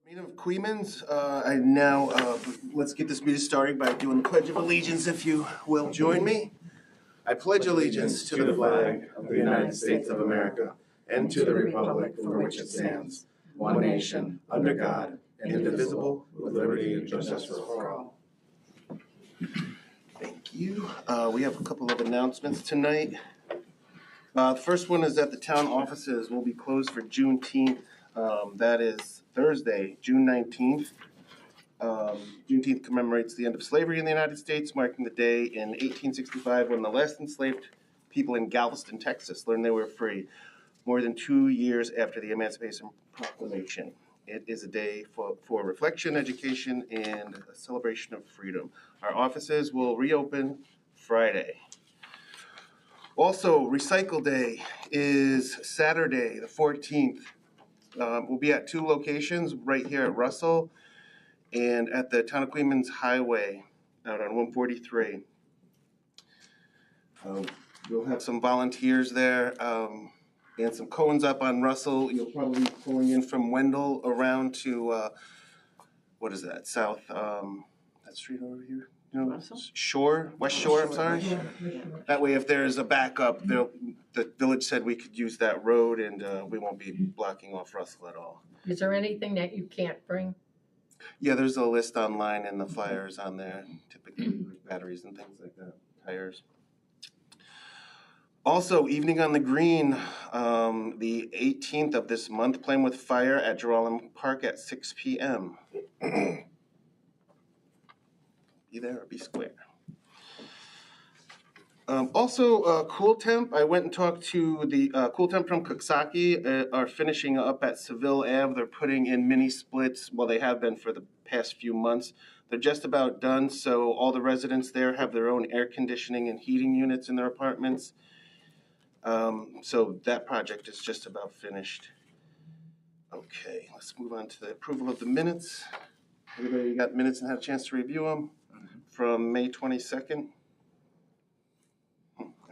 Meeting of Queens, let's get this meeting started by doing the Pledge of Allegiance, if you will join me. I pledge allegiance to the flag of the United States of America and to the republic for which it stands, one nation, under God, indivisible, with liberty and justice for all. Thank you. We have a couple of announcements tonight. The first one is that the town offices will be closed for Juneteenth. That is Thursday, June 19th. Juneteenth commemorates the end of slavery in the United States, marking the day in 1865 when the last enslaved people in Galveston, Texas, learned they were free, more than 2 years after the Emancipation Proclamation. It is a day for reflection, education, and a celebration of freedom. Our offices will reopen Friday. Also, Recycle Day is Saturday, the 14th. We'll be at 2 locations, right here at Russell and at the Town of Queens Highway out on 143. We'll have some volunteers there and some cones up on Russell. You'll probably be pulling in from Wendell around to, what is that, south, that street over here? You know, Shore, West Shore, I'm sorry. That way, if there's a backup, the village said we could use that road and we won't be blocking off Russell at all. Is there anything that you can't bring? Yeah, there's a list online and the flyers on there, typically batteries and things like that, tires. Also, Evening on the Green, the 18th of this month, Playing with Fire at Geralm Park at 6 p.m. Be there or be square. Cool Temp. I went and talked to the Cool Temp from Coxsackie. Are finishing up at Seville Ave. They're putting in mini splits. Well, they have been for the past few months. They're just about done, so all the residents there have their own air conditioning and heating units in their apartments. So that project is just about finished. Okay, let's move on to the approval of the minutes. Everybody got minutes and had a chance to review them from May 22nd?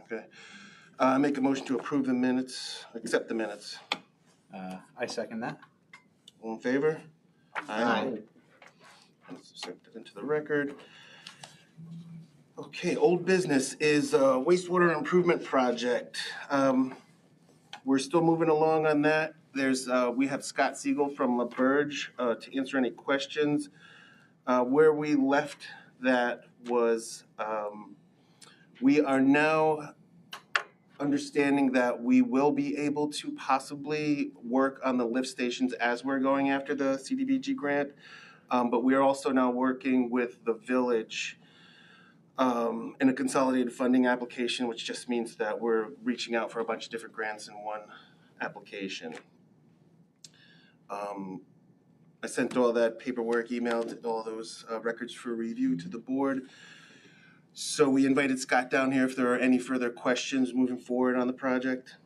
Okay. Make a motion to approve the minutes, accept the minutes. I second that. All in favor? Aye. That's accepted into the record. Okay, old business is wastewater improvement project. We're still moving along on that. We have Scott Siegel from LaBerge to answer any questions. Where we left that was we are now understanding that we will be able to possibly work on the lift stations as we're going after the CDBG grant, but we are also now working with the village in a consolidated funding application, which just means that we're reaching out for a bunch of different grants in one application. I sent all that paperwork, emailed all those records for review to the board. So we invited Scott down here if there are any further questions moving forward on the project.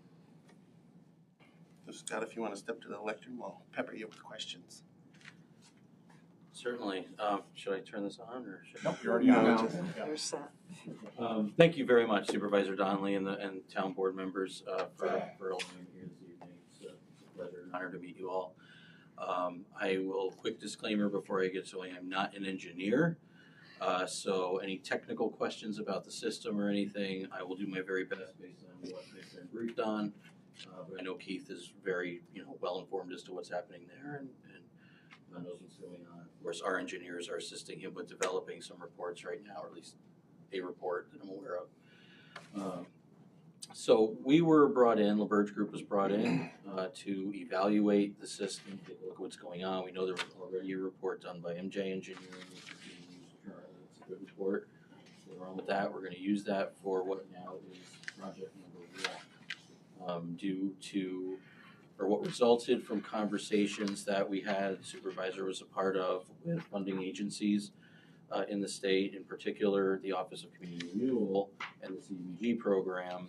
So Scott, if you want to step to the lectern, we'll pepper you with questions. Certainly. Should I turn this on or should Nope, you're already on now. You're set. Thank you very much, Supervisor Donnelly and town board members for allowing me here this evening. It's a pleasure and honor to meet you all. I will, quick disclaimer before I get going, I'm not an engineer. So any technical questions about the system or anything, I will do my very best based on what I've been briefed on. But I know Keith is very, well informed as to what's happening there and knows what's going on. Of course, our engineers are assisting him with developing some reports right now, or at least a report that I'm aware of. So we were brought in, LaBerge Group was brought in to evaluate the system, take a look at what's going on. We know there was already a report done by MJ Engineering, which is being used currently. It's a good report. Nothing wrong with that. We're going to use that for what now is project number 1. What resulted from conversations that we had, the supervisor was a part of with funding agencies in the state, in particular the Office of Community Renewal and the CDBG program.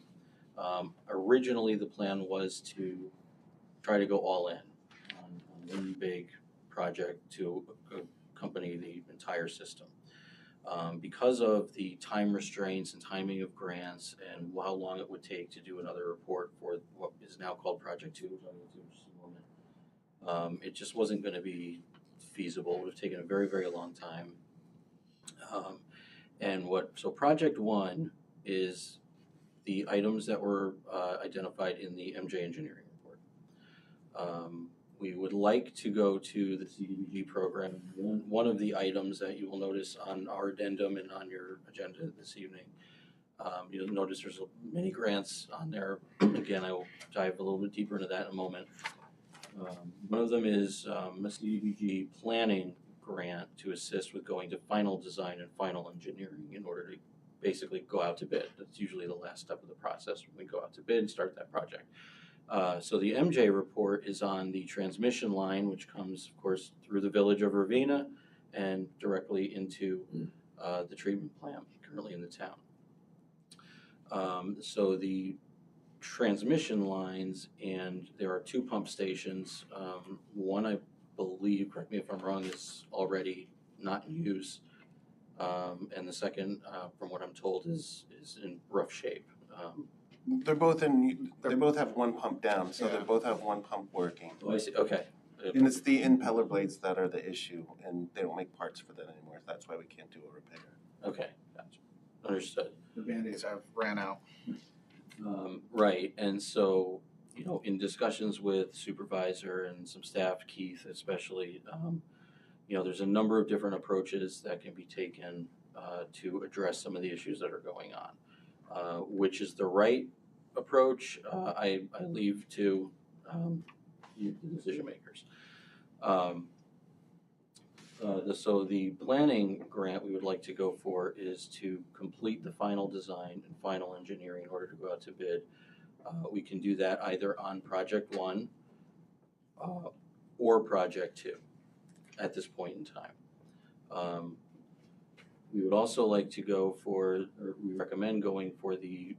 Originally, the plan was to try to go all in on one big project to accompany the entire system. Because of the time restraints and timing of grants and how long it would take to do another report for what is now called Project 2, which I'll get to in just a moment, it just wasn't going to be feasible. It would have taken a very, very long time. So project one is the items that were identified in the MJ engineering report. We would like to go to the CDBG program. One of the items that you will notice on our addendum and on your agenda this evening, you'll notice there's many grants on there. Again, I will dive a little bit deeper into that in a moment. One of them is a CDBG planning grant to assist with going to final design and final engineering in order to basically go out to bid. That's usually the last step of the process when we go out to bid and start that project. So the MJ report is on the transmission line, which comes, of course, through the village of Ravena and directly into the treatment plant currently in the town. So the transmission lines, and there are 2 pump stations. One, I believe, correct me if I'm wrong, is already not in use. And the second, from what I'm told, is in rough shape. They both have one pump down, so they Yeah. both have one pump working. Oh, I see, okay. And it's the impeller blades that are the issue, and they don't make parts for that anymore. That's why we can't do a repair. Okay, gotcha. Understood. The Band-Aids have ran out. Right, and so, in discussions with supervisor and some staff, Keith especially, there's a number of different approaches that can be taken to address some of the issues that are going on. Which is the right approach, I leave to the decision makers. So the planning grant we would like to go for is to complete the final design and final engineering in order to go out to bid. We can do that either on project 1 or project 2 at this point in time. We would also like to go for, or we recommend going for the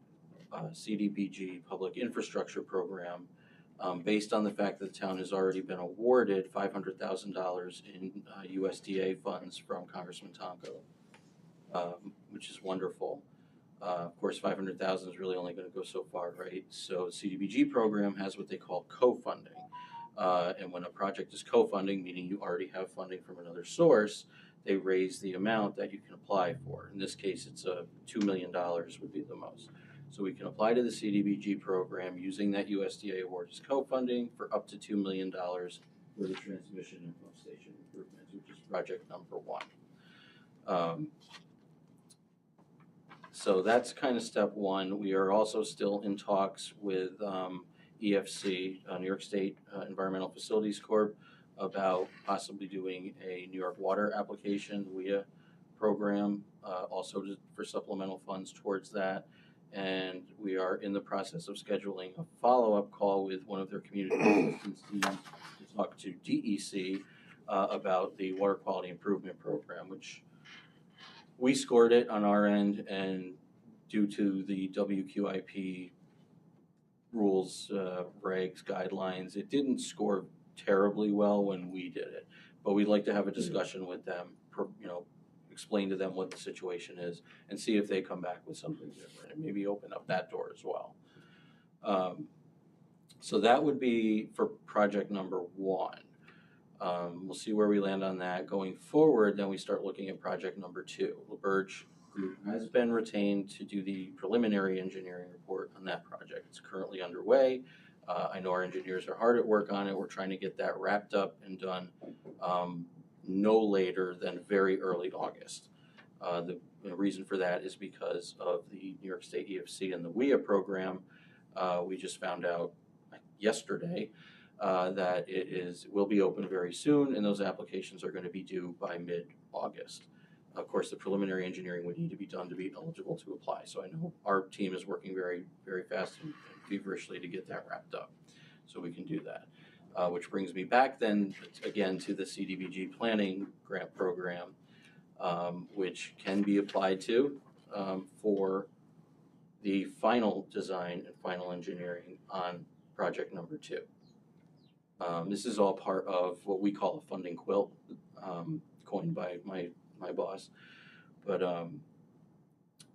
CDBG Public Infrastructure Program, based on the fact that the town has already been awarded $500,000 in USDA funds from Congressman Tonko, which is wonderful. Of course, $500,000 is really only going to go so far, right? So the CDBG program has what they call co-funding. And when a project is co-funding, meaning you already have funding from another source, they raise the amount that you can apply for. In this case, it's $2 million would be the most. So we can apply to the CDBG program using that USDA award as co-funding for up to $2 million for the transmission and pump station improvements, which is project number 1. So that's kind of step 1. We are also still in talks with EFC, New York State Environmental Facilities Corp, about possibly doing a New York water application, WIA program, also for supplemental funds towards that. And we are in the process of scheduling a follow-up call with one of their community assistance teams to talk to DEC about the water quality improvement program, which we scored it on our end, and due to the WQIP rules, regs, guidelines, it didn't score terribly well when we did it. But we'd like to have a discussion with them, explain to them what the situation is and see if they come back with something different and maybe open up that door as well. So that would be for project number 1. We'll see where we land on that. Going forward, then we start looking at project number 2. LaBerge Group has been retained to do the preliminary engineering report on that project. It's currently underway. I know our engineers are hard at work on it. We're trying to get that wrapped up and done no later than very early August. The reason for that is because of the New York State EFC and the WIA program. We just found out yesterday that it will be open very soon, and those applications are going to be due by mid-August. Of course, the preliminary engineering would need to be done to be eligible to apply. So I know our team is working very, very fast and feverishly to get that wrapped up, so we can do that. Which brings me back then again to the CDBG planning grant program, which can be applied to for the final design and final engineering on project number 2. This is all part of what we call a funding quilt, coined by my boss. But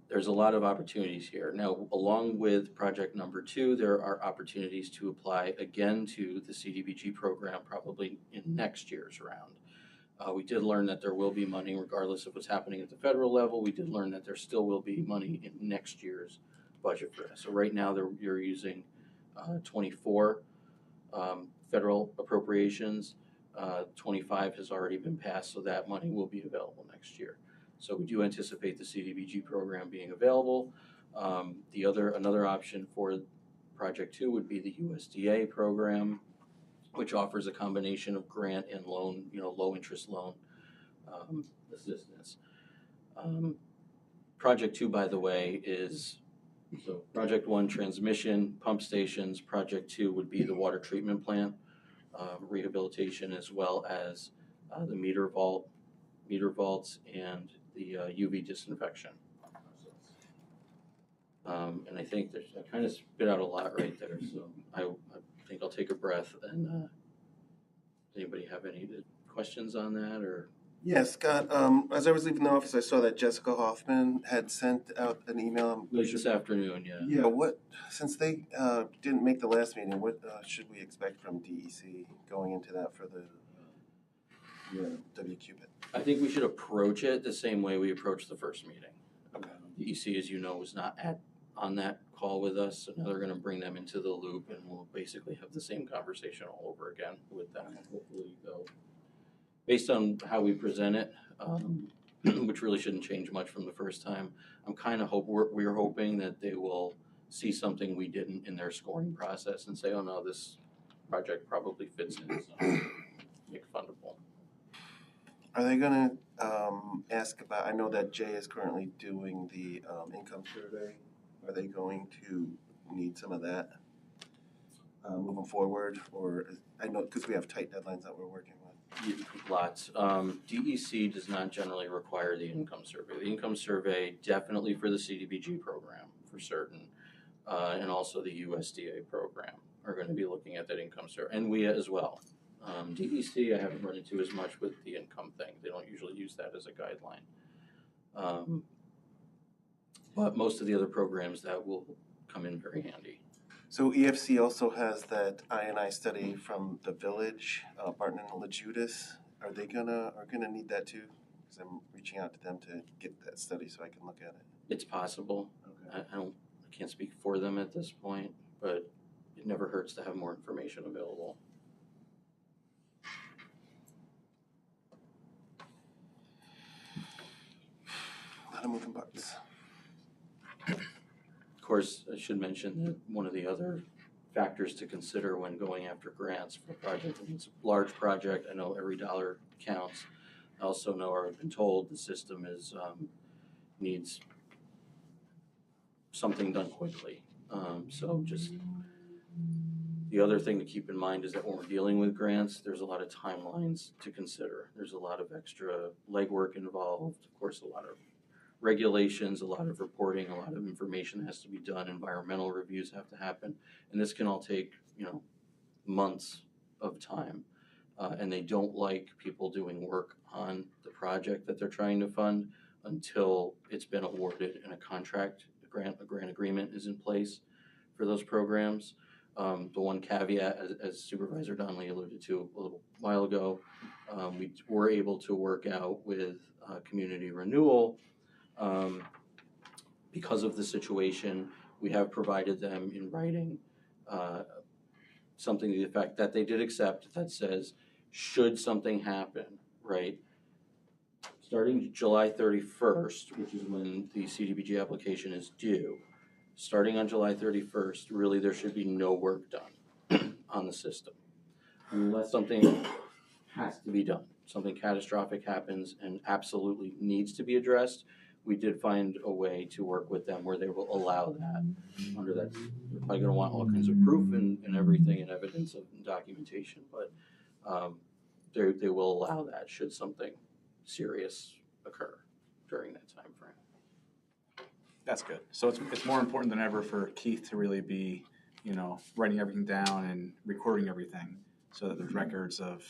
there's a lot of opportunities here. Now, along with project number 2, there are opportunities to apply again to the CDBG program probably in next year's round. We did learn that there will be money regardless of what's happening at the federal level. We did learn that there still will be money in next year's budget for that. So right now you're using 24 federal appropriations. 25 has already been passed, so that money will be available next year. So we do anticipate the CDBG program being available. Another option for Project 2 would be the USDA program, which offers a combination of grant and loan, low interest loan assistance. Project 2, by the way, is so Project 1, transmission, pump stations. Project 2 would be the water treatment plant rehabilitation, as well as the meter vaults, and the UV disinfection. And I think I kind of spit out a lot right there, so I think I'll take a breath. And does anybody have any questions on that, or? Yeah, Scott, as I was leaving the office, I saw that Jessica Hoffman had sent out an email. Late this afternoon, yeah. Yeah, since they didn't make the last meeting, what should we expect from DEC going into that for the WQPIT? I think we should approach it the same way we approached the first meeting. Okay. DEC, as you know, was not on that call with us, so now they're going to bring them into the loop, and we'll basically have the same conversation all over again with them. Hopefully they'll, based on how we present it, which really shouldn't change much from the first time, we're hoping that they will see something we didn't in their scoring process and say, oh no, this project probably fits in, so make it fundable. Are they going to ask about, I know that Jay is currently doing the income survey. Are they going to need some of that moving forward? Or I know, because we have tight deadlines that we're working with. Lots. DEC does not generally require the income survey. The income survey definitely for the CDBG program, for certain, and also the USDA program are going to be looking at that income survey, and we as well. DEC I haven't run into as much with the income thing. They don't usually use that as a guideline. But most of the other programs, that will come in very handy. So EFC also has that I&I study from the village, Barton and LaJudas. Are they gonna need that too? Because I'm reaching out to them to get that study so I can look at it. It's possible. Okay. I can't speak for them at this point, but it never hurts to have more information available. A lot of moving parts. Of course, I should mention that one of the other factors to consider when going after grants for a project, and it's a large project, I know every dollar counts. I also know, or I've been told, the system needs something done quickly. So just the other thing to keep in mind is that when we're dealing with grants, there's a lot of timelines to consider. There's a lot of extra legwork involved, of course, a lot of regulations, a lot of reporting, a lot of information has to be done, environmental reviews have to happen, and this can all take, months of time. And they don't like people doing work on the project that they're trying to fund until it's been awarded and a grant agreement is in place for those programs. The one caveat, as Supervisor Donnelly alluded to a little while ago, we were able to work out with community renewal. Because of the situation, we have provided them in writing something to the effect that they did accept that says, should something happen, right? Starting July 31st, which is when the CDBG application is due, starting on July 31st, really there should be no work done on the system. Unless something has to be done, something catastrophic happens and absolutely needs to be addressed, we did find a way to work with them where they will allow that. Under that, they're probably going to want all kinds of proof and everything and evidence of documentation, but they will allow that should something serious occur during that time frame. That's good. So it's more important than ever for Keith to really be, writing everything down and recording everything so that there's records of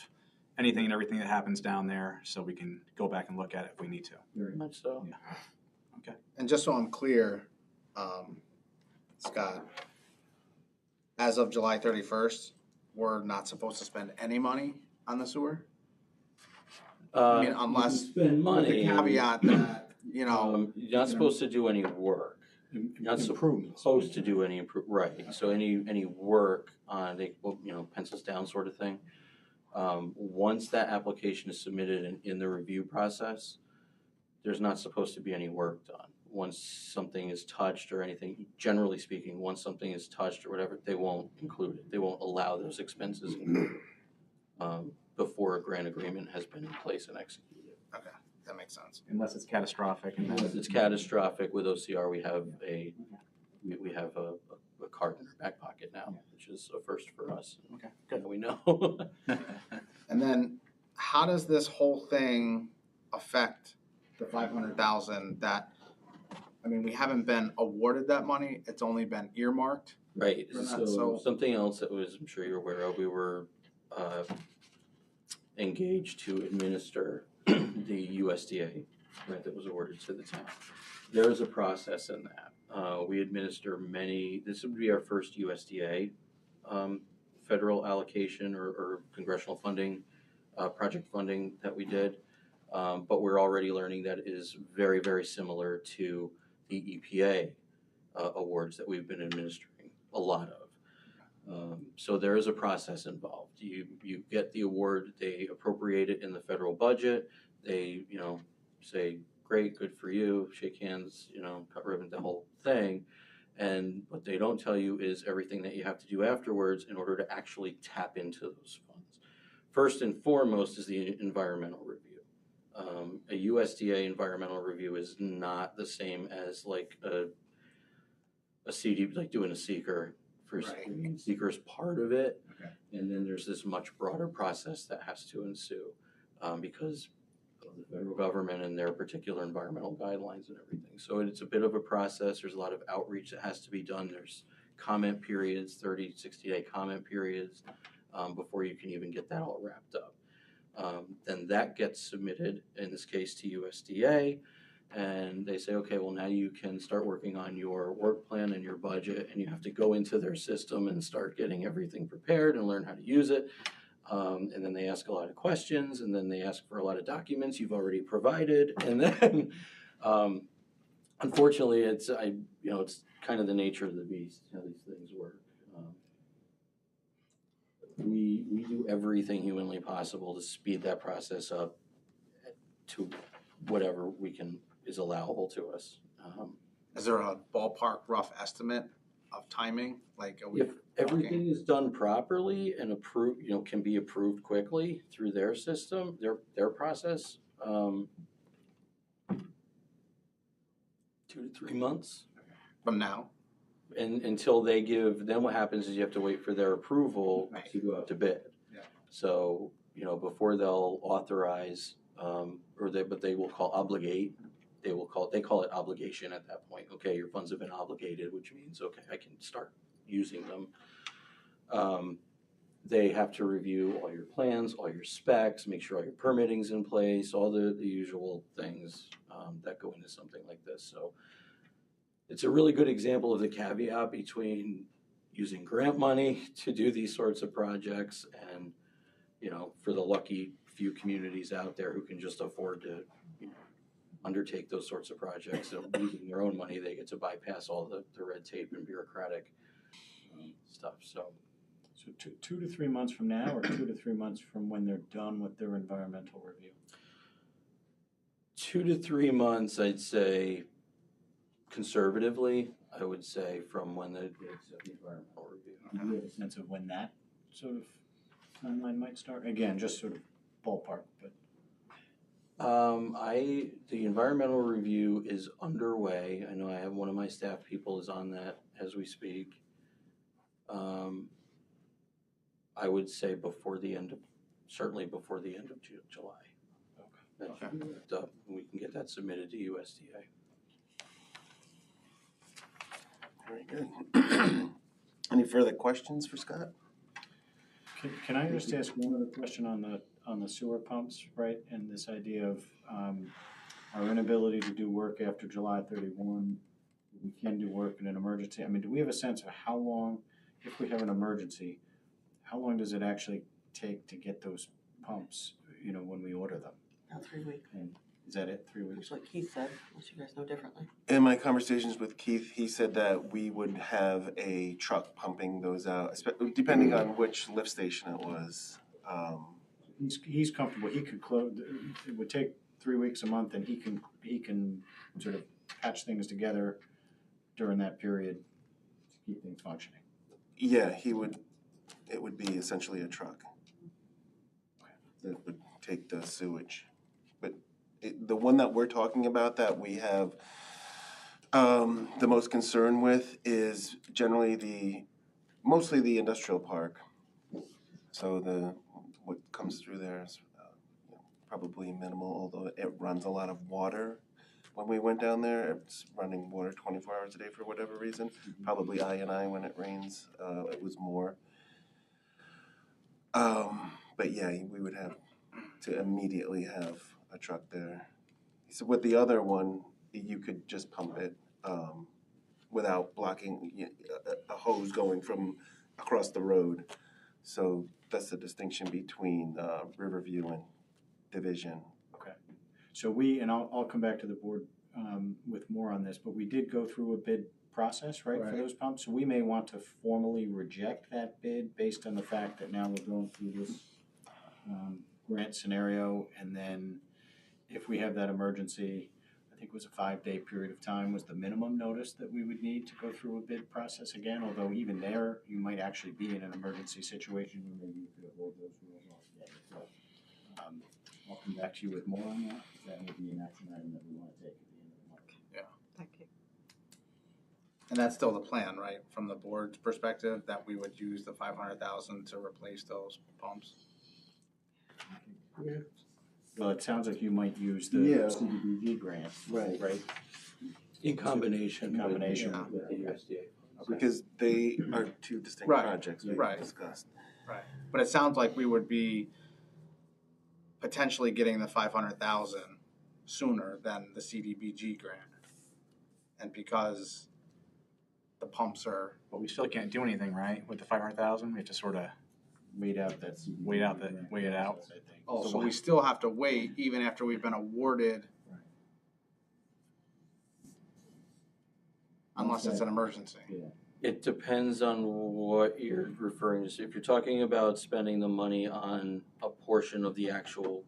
anything and everything that happens down there, so we can go back and look at it if we need to. Very much so. Yeah. Okay. And just so I'm clear, Scott, as of July 31st, we're not supposed to spend any money on the sewer? I mean, You can unless, spend with money. the caveat that, You're not supposed to do any work. You're not Improvements. supposed to do any right, so any work on, pencils down sort of thing. Once that application is submitted in the review process, there's not supposed to be any work done. Once something is touched or anything, generally speaking, once something is touched or whatever, they won't include it. They won't allow those expenses included, before a grant agreement has been in place and executed. okay, that makes sense. Unless it's catastrophic. And Unless it's catastrophic with OCR, we have a card in our back pocket now, which is a first for us. Okay, Good, we know. And then, how does this whole thing affect the 500,000 that, I mean, we haven't been awarded that money, it's only been earmarked? Right, For that, so so- something else that was, I'm sure you're aware of, we were engaged to administer the USDA grant that was awarded to the town. There is a process in that. We administer this would be our first USDA federal allocation or congressional funding, project funding that we did. But we're already learning that it is very, very similar to the EPA awards that we've been administering a lot of. So there is a process involved. You get the award, they appropriate it in the federal budget, they, say, great, good for you, shake hands, cut ribbon, the whole thing. And what they don't tell you is everything that you have to do afterwards in order to actually tap into those funds. First and foremost is the environmental review. A USDA environmental review is not the same as like a CD, like doing a seeker. Right. Seeker is part of it, Okay. and then there's this much broader process that has to ensue because of the federal government and their particular environmental guidelines and everything. So it's a bit of a process. There's a lot of outreach that has to be done. There's comment periods, 30, 60-day comment periods before you can even get that all wrapped up. Then that gets submitted, in this case, to USDA. And they say, okay, well, now you can start working on your work plan and your budget, and you have to go into their system and start getting everything prepared and learn how to use it. And then they ask a lot of questions, and then they ask for a lot of documents you've already provided. And then, unfortunately, it's kind of the nature of the beast, how these things work. We do everything humanly possible to speed that process up to whatever is allowable to us. Is there a ballpark rough estimate of timing? Like, are we If everything is done properly and approved, can be approved quickly through their system, their process, 2 to 3 months. from now? And until they then what happens is you have to wait for their approval Right. to go out to bid. Yeah. So, before they'll authorize, but they will obligate, they call it obligation at that point. Okay, your funds have been obligated, which means, okay, I can start using them. They have to review all your plans, all your specs, make sure all your permitting's in place, all the usual things that go into something like this. So it's a really good example of the caveat between using grant money to do these sorts of projects and, for the lucky few communities out there who can just afford to undertake those sorts of projects. So using their own money, they get to bypass all the red tape and bureaucratic stuff. So 2 to 3 months from now, or 2 to 3 months from when they're done with their environmental review? 2 to 3 months, I'd say, conservatively, I would say from when they accept the environmental review. Do you have a sense of when that sort of timeline might start? Again, just sort of ballpark, but. The environmental review is underway. I know I have one of my staff people is on that as we speak. I would say certainly before the end of July. Okay. That should be wrapped up, and we can get that submitted to USDA. Very good. Any further questions for Scott? Can I just ask one other question on the sewer pumps, right? And this idea of our inability to do work after July 31, we can do work in an emergency. I mean, do we have a sense of how long, if we have an emergency, how long does it actually take to get those pumps, when we order them? About 3 weeks. And is that it, 3 weeks? Looks like Keith said, unless you guys know differently. In my conversations with Keith, he said that we would have a truck pumping those out, depending on which lift station it was. He's comfortable, he could close, it would take 3 weeks, a month, and he can sort of patch things together during that period to keep things functioning. Yeah, it would be essentially a truck that would take the sewage. But the one that we're talking about that we have the most concern with is generally mostly the industrial park. So what comes through there is probably minimal, although it runs a lot of water. When we went down there, it's running water 24 hours a day for whatever reason. Probably I when it rains, it was more. But yeah, we would have to immediately have a truck there. So with the other one, you could just pump it without blocking a hose going from across the road. So that's the distinction between Riverview and Division. So and I'll come back to the board with more on this, but we did go through a bid process, right, for Right. those pumps. So we may want to formally reject that bid based on the fact that now we're going through this grant scenario, and then if we have that emergency, I think it was a 5-day period of time was the minimum notice that we would need to go through a bid process again, although even there, you might actually be in an emergency situation where maybe you could avoid those rules altogether. So, I'll come back to you with more on that. That may be an action item that we want to take at the end of the month. Thank you. And that's still the plan, right, from the board's perspective, that we would use the 500,000 to replace those pumps? Well, it sounds like you might use the Yeah. CDBG grant, Right. right? In combination. In combination Yeah. With the USDA. Because they are two distinct Right, projects we right. discussed. But it sounds like we would be potentially getting the 500,000 sooner than the CDBG grant. And because the pumps are, But we still can't do anything, right, with the 500,000? We have to sort of, Wait out that CDBG Wait out that- grant wait it out. process, I think. so we still have to wait even after we've been awarded. Right. Unless it's an emergency. Yeah. It depends on what you're referring to. If you're talking about spending the money on a portion of the actual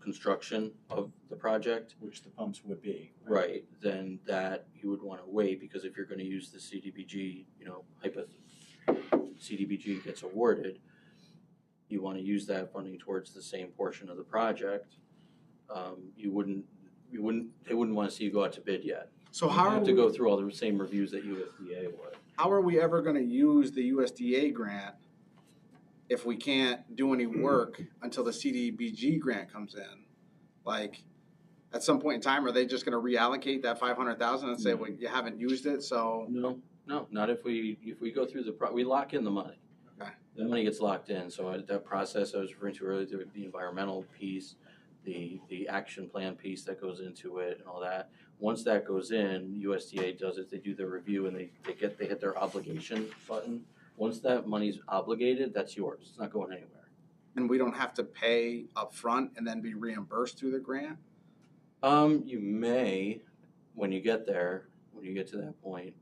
construction of the project, Which the pumps would be. right, then that you would wanna wait, because if you're gonna use the CDBG, CDBG gets awarded, you wanna use that funding towards the same portion of the project. They wouldn't wanna see you go out to bid yet. So You how are have to we, go through all the same reviews that USDA would. how are we ever gonna use the USDA grant if we can't do any work until the CDBG grant comes in? Like, at some point in time, are they just gonna reallocate that 500,000 and say, well, you haven't used it, so? No, not if we go through we lock in the money. Okay. The money gets locked in, so that process I was referring to earlier, the environmental piece, the action plan piece that goes into it and all that. Once that goes in, USDA does it, they do their review and they hit their obligation button. Once that money's obligated, that's yours, it's not going anywhere. And we don't have to pay upfront and then be reimbursed through the grant? You may, when you get there, when you get to that point.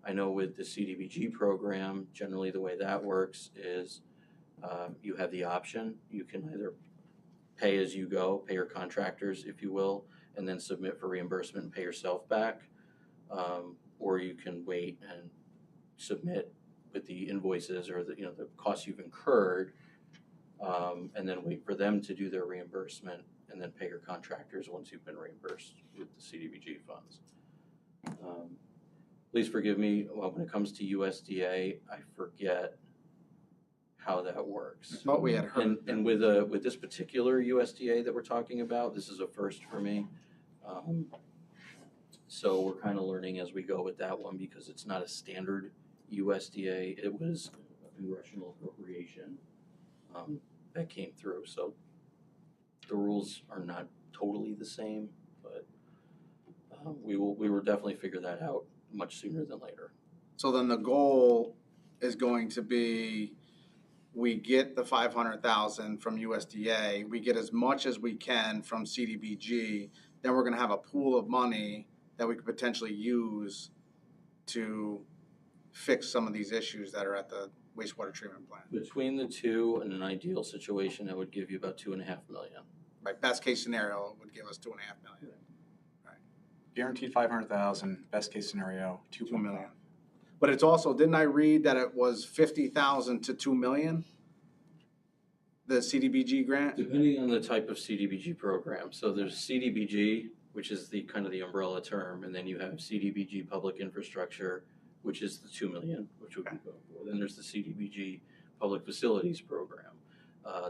I know with the CDBG program, generally the way that works is you have the option. You can either pay as you go, pay your contractors, if you will, and then submit for reimbursement and pay yourself back. Or you can wait and submit with the invoices or the costs you've incurred, and then wait for them to do their reimbursement and then pay your contractors once you've been reimbursed with the CDBG funds. Please forgive me, when it comes to USDA, I forget how that works. I thought we had heard. And with this particular USDA that we're talking about, this is a first for me. So we're kind of learning as we go with that one because it's not a standard USDA. It was a congressional appropriation that came through. So the rules are not totally the same, but we will definitely figure that out much sooner than later. So then the goal is going to be we get the 500,000 from USDA, we get as much as we can from CDBG, then we're gonna have a pool of money that we could potentially use to fix some of these issues that are at the wastewater treatment plant. Between the two, in an ideal situation, that would give you about 2.5 million. Right, best case scenario would give us 2.5 million. Guaranteed 500,000, best case scenario, 2 2 million. But it's also, didn't I read that it was 50,000 to 2 million? The CDBG grant? Depending on the type of CDBG program. So there's CDBG, which is the kind of the umbrella term, and then you have CDBG public infrastructure, which is the 2 million, which would be going for. Then there's the CDBG public facilities program.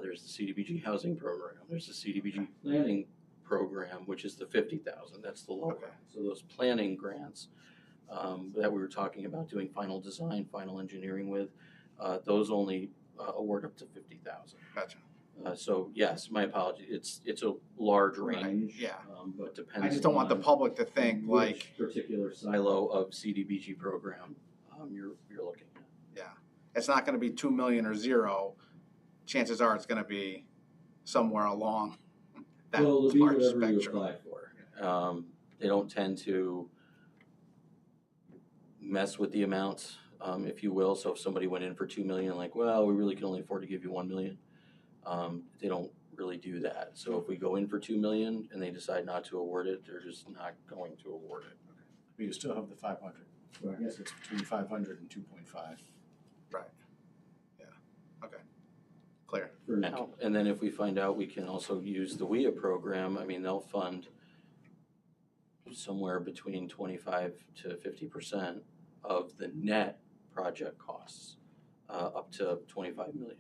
There's the CDBG housing program. There's the CDBG planning program, which is the 50,000. That's the lower. Okay. So those planning grants that we were talking about doing final design, final engineering with, those only award up to 50,000. Gotcha. So yes, my apology. It's a large Right, range. yeah. But depends. I just don't want the on public to think which like, particular silo of CDBG program you're looking at. yeah, it's not gonna be 2 million or 0. Chances are it's gonna be somewhere along that Well, it'll be large whatever you spectrum. apply for. They don't tend to mess with the amounts, if you will. So if somebody went in for 2 million, like, well, we really can only afford to give you 1 million. They don't really do that. So if we go in for 2 million and they decide not to award it, they're just not going to award it. But you still have the 500. So I guess it's between 500 and 2.5. Right. Yeah, okay, clear. For now. And then if we find out we can also use the WIA program, I mean, they'll fund somewhere between 25 to 50% of the net project costs, up to 25 million,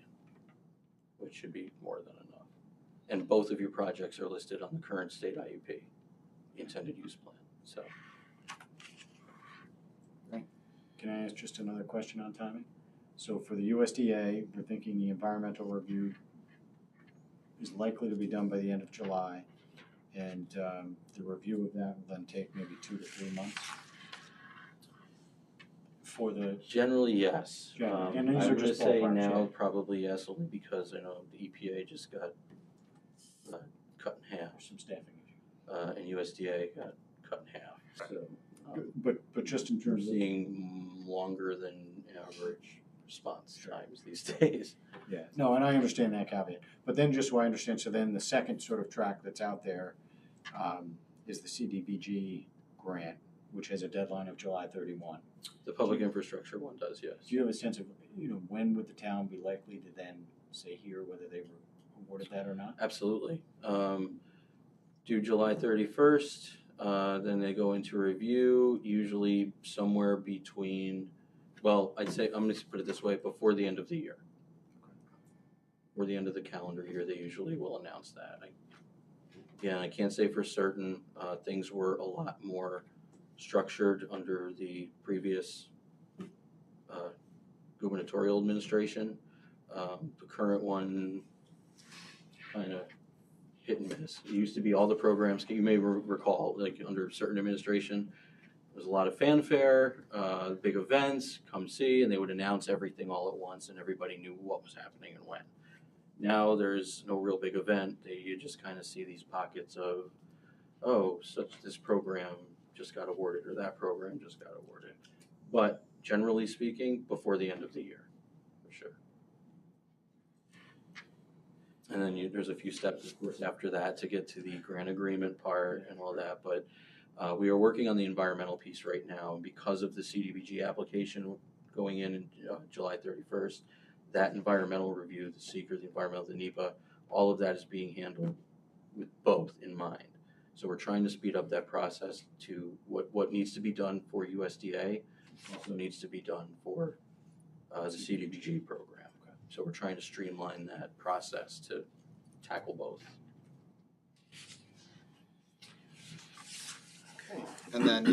which should be more than enough. And both of your projects are listed on the current state IUP, the intended use plan, so. Can I ask just another question on timing? So for the USDA, we're thinking the environmental review is likely to be done by the end of July. And the review of that will then take maybe 2 to 3 months. For the, Generally, yes. Generally, and these I are would just say ballparks, now yeah. probably yes, only because I know the EPA just got cut in half, there's some staffing issue. and USDA got cut in half, so. But just in We're terms of, seeing longer than average response times these days. yeah, no, and I understand that caveat. But then just so I understand, so then the second sort of track that's out there is the CDBG grant, which has a deadline of July 31. The public infrastructure one does, yes. Do you have a sense of, when would the town be likely to then say here whether they were awarded that or not? Absolutely. Due July 31st, then they go into review, usually somewhere between, well, I'd say, I'm gonna put it this way, before the end of the year. Or the end of the calendar year, they usually will announce that. Again, I can't say for certain, things were a lot more structured under the previous gubernatorial administration. The current one kind of hit and miss. It used to be all the programs, you may recall, like under certain administration, there was a lot of fanfare, big events, come see, and they would announce everything all at once and everybody knew what was happening and when. Now there's no real big event. You just kind of see these pockets of, oh, this program just got awarded or that program just got awarded. But generally speaking, before the end of the year, for sure. And then there's a few steps, of course, after that to get to the grant agreement part and all that. But we are working on the environmental piece right now because of the CDBG application going in July 31st. That environmental review, the seeker, the environmental, the NEPA, all of that is being handled with both in mind. So we're trying to speed up that process to what needs to be done for USDA also needs to be done for the CDBG program. So we're trying to streamline that process to tackle both. Okay. And then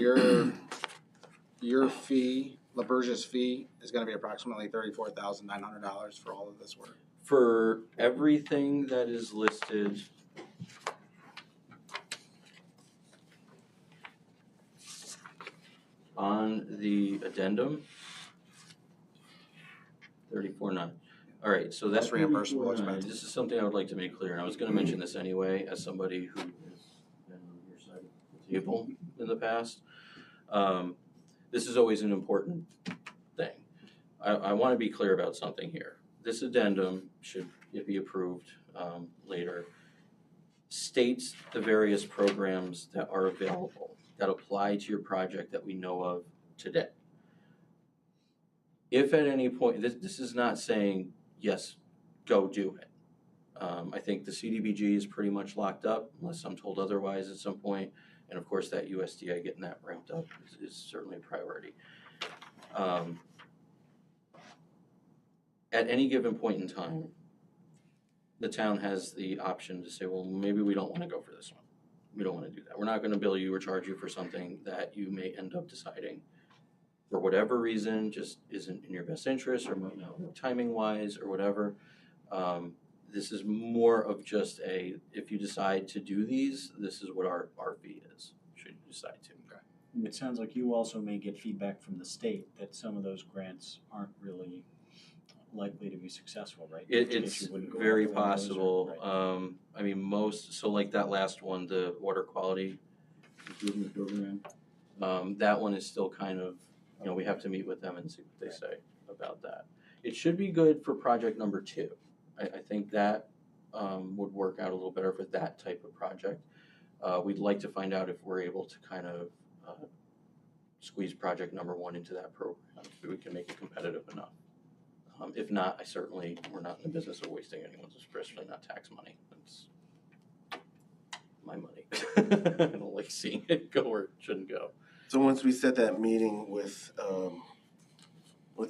your fee, LaBerge's fee, is gonna be approximately $34,900 for all of this work. For everything that is listed on the addendum, 34.9. All right, so That's that reimbursable All right, expenses. this is something I would like to make clear, and I was gonna mention this anyway, as somebody who has been on your side of the table in the past. This is always an important thing. I wanna be clear about something here. This addendum, should it be approved, later, states the various programs that are available, that apply to your project that we know of today. If at any point, this is not saying, yes, go do it. I think the CDBG is pretty much locked up, unless I'm told otherwise at some point. And of course, that USDA getting that ramped up is certainly a priority. At any given point in time, the town has the option to say, well, maybe we don't want to go for this one. We don't want to do that. We're not going to bill you or charge you for something that you may end up deciding, for whatever reason, just isn't in your best interest or might not work timing wise or whatever. This is more of just if you decide to do these, this is what our fee is, should you decide to. And it sounds like you also may get feedback from the state that some of those grants aren't really likely to be successful, right? In which case It's you wouldn't go very after one of those, or- possible. right. I mean, so like that last one, the water quality improvement program, that one is still kind of, we have to meet with them and see what they say about that. It should be good for project number 2. I think that would work out a little better for that type of project. We'd like to find out if we're able to kind of squeeze project number 1 into that program, if we can make it competitive enough. If not, we're not in the business of wasting anyone's, especially not tax money. It's my money. I don't like seeing it go where it shouldn't go. So once we set that meeting with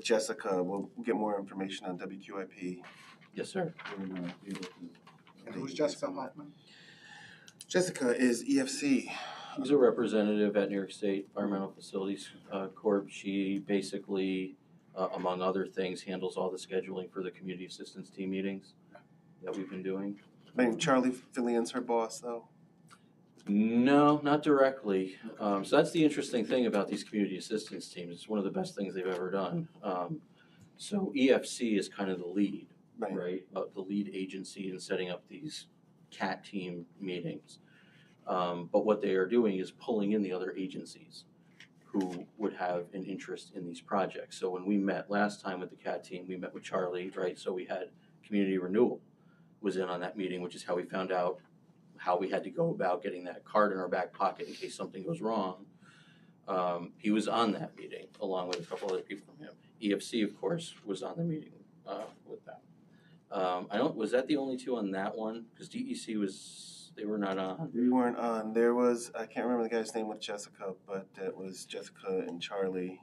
Jessica, we'll get more information on WQIP. Yes, sir. And who's Jessica Hoffman? Jessica is EFC. She's a representative at New York State Environmental Facilities Corp. She basically, among other things, handles all the scheduling for the community assistance team meetings that we've been doing. I think Charlie Fillion's her boss, though. No, not directly. So that's the interesting thing about these community assistance teams. It's one of the best things they've ever done. So EFC is kind of the lead, right? The lead agency in setting up these CAT team meetings. But what they are doing is pulling in the other agencies who would have an interest in these projects. So when we met last time with the CAT team, we met with Charlie, right? So we had Community Renewal was in on that meeting, which is how we found out how we had to go about getting that card in our back pocket in case something goes wrong. He was on that meeting along with a couple other people from him. EFC, of course, was on the meeting with them. Was that the only 2 on that one? Because DEC they were not on. We weren't on. There was, I can't remember the guy's name with Jessica, but it was Jessica and Charlie.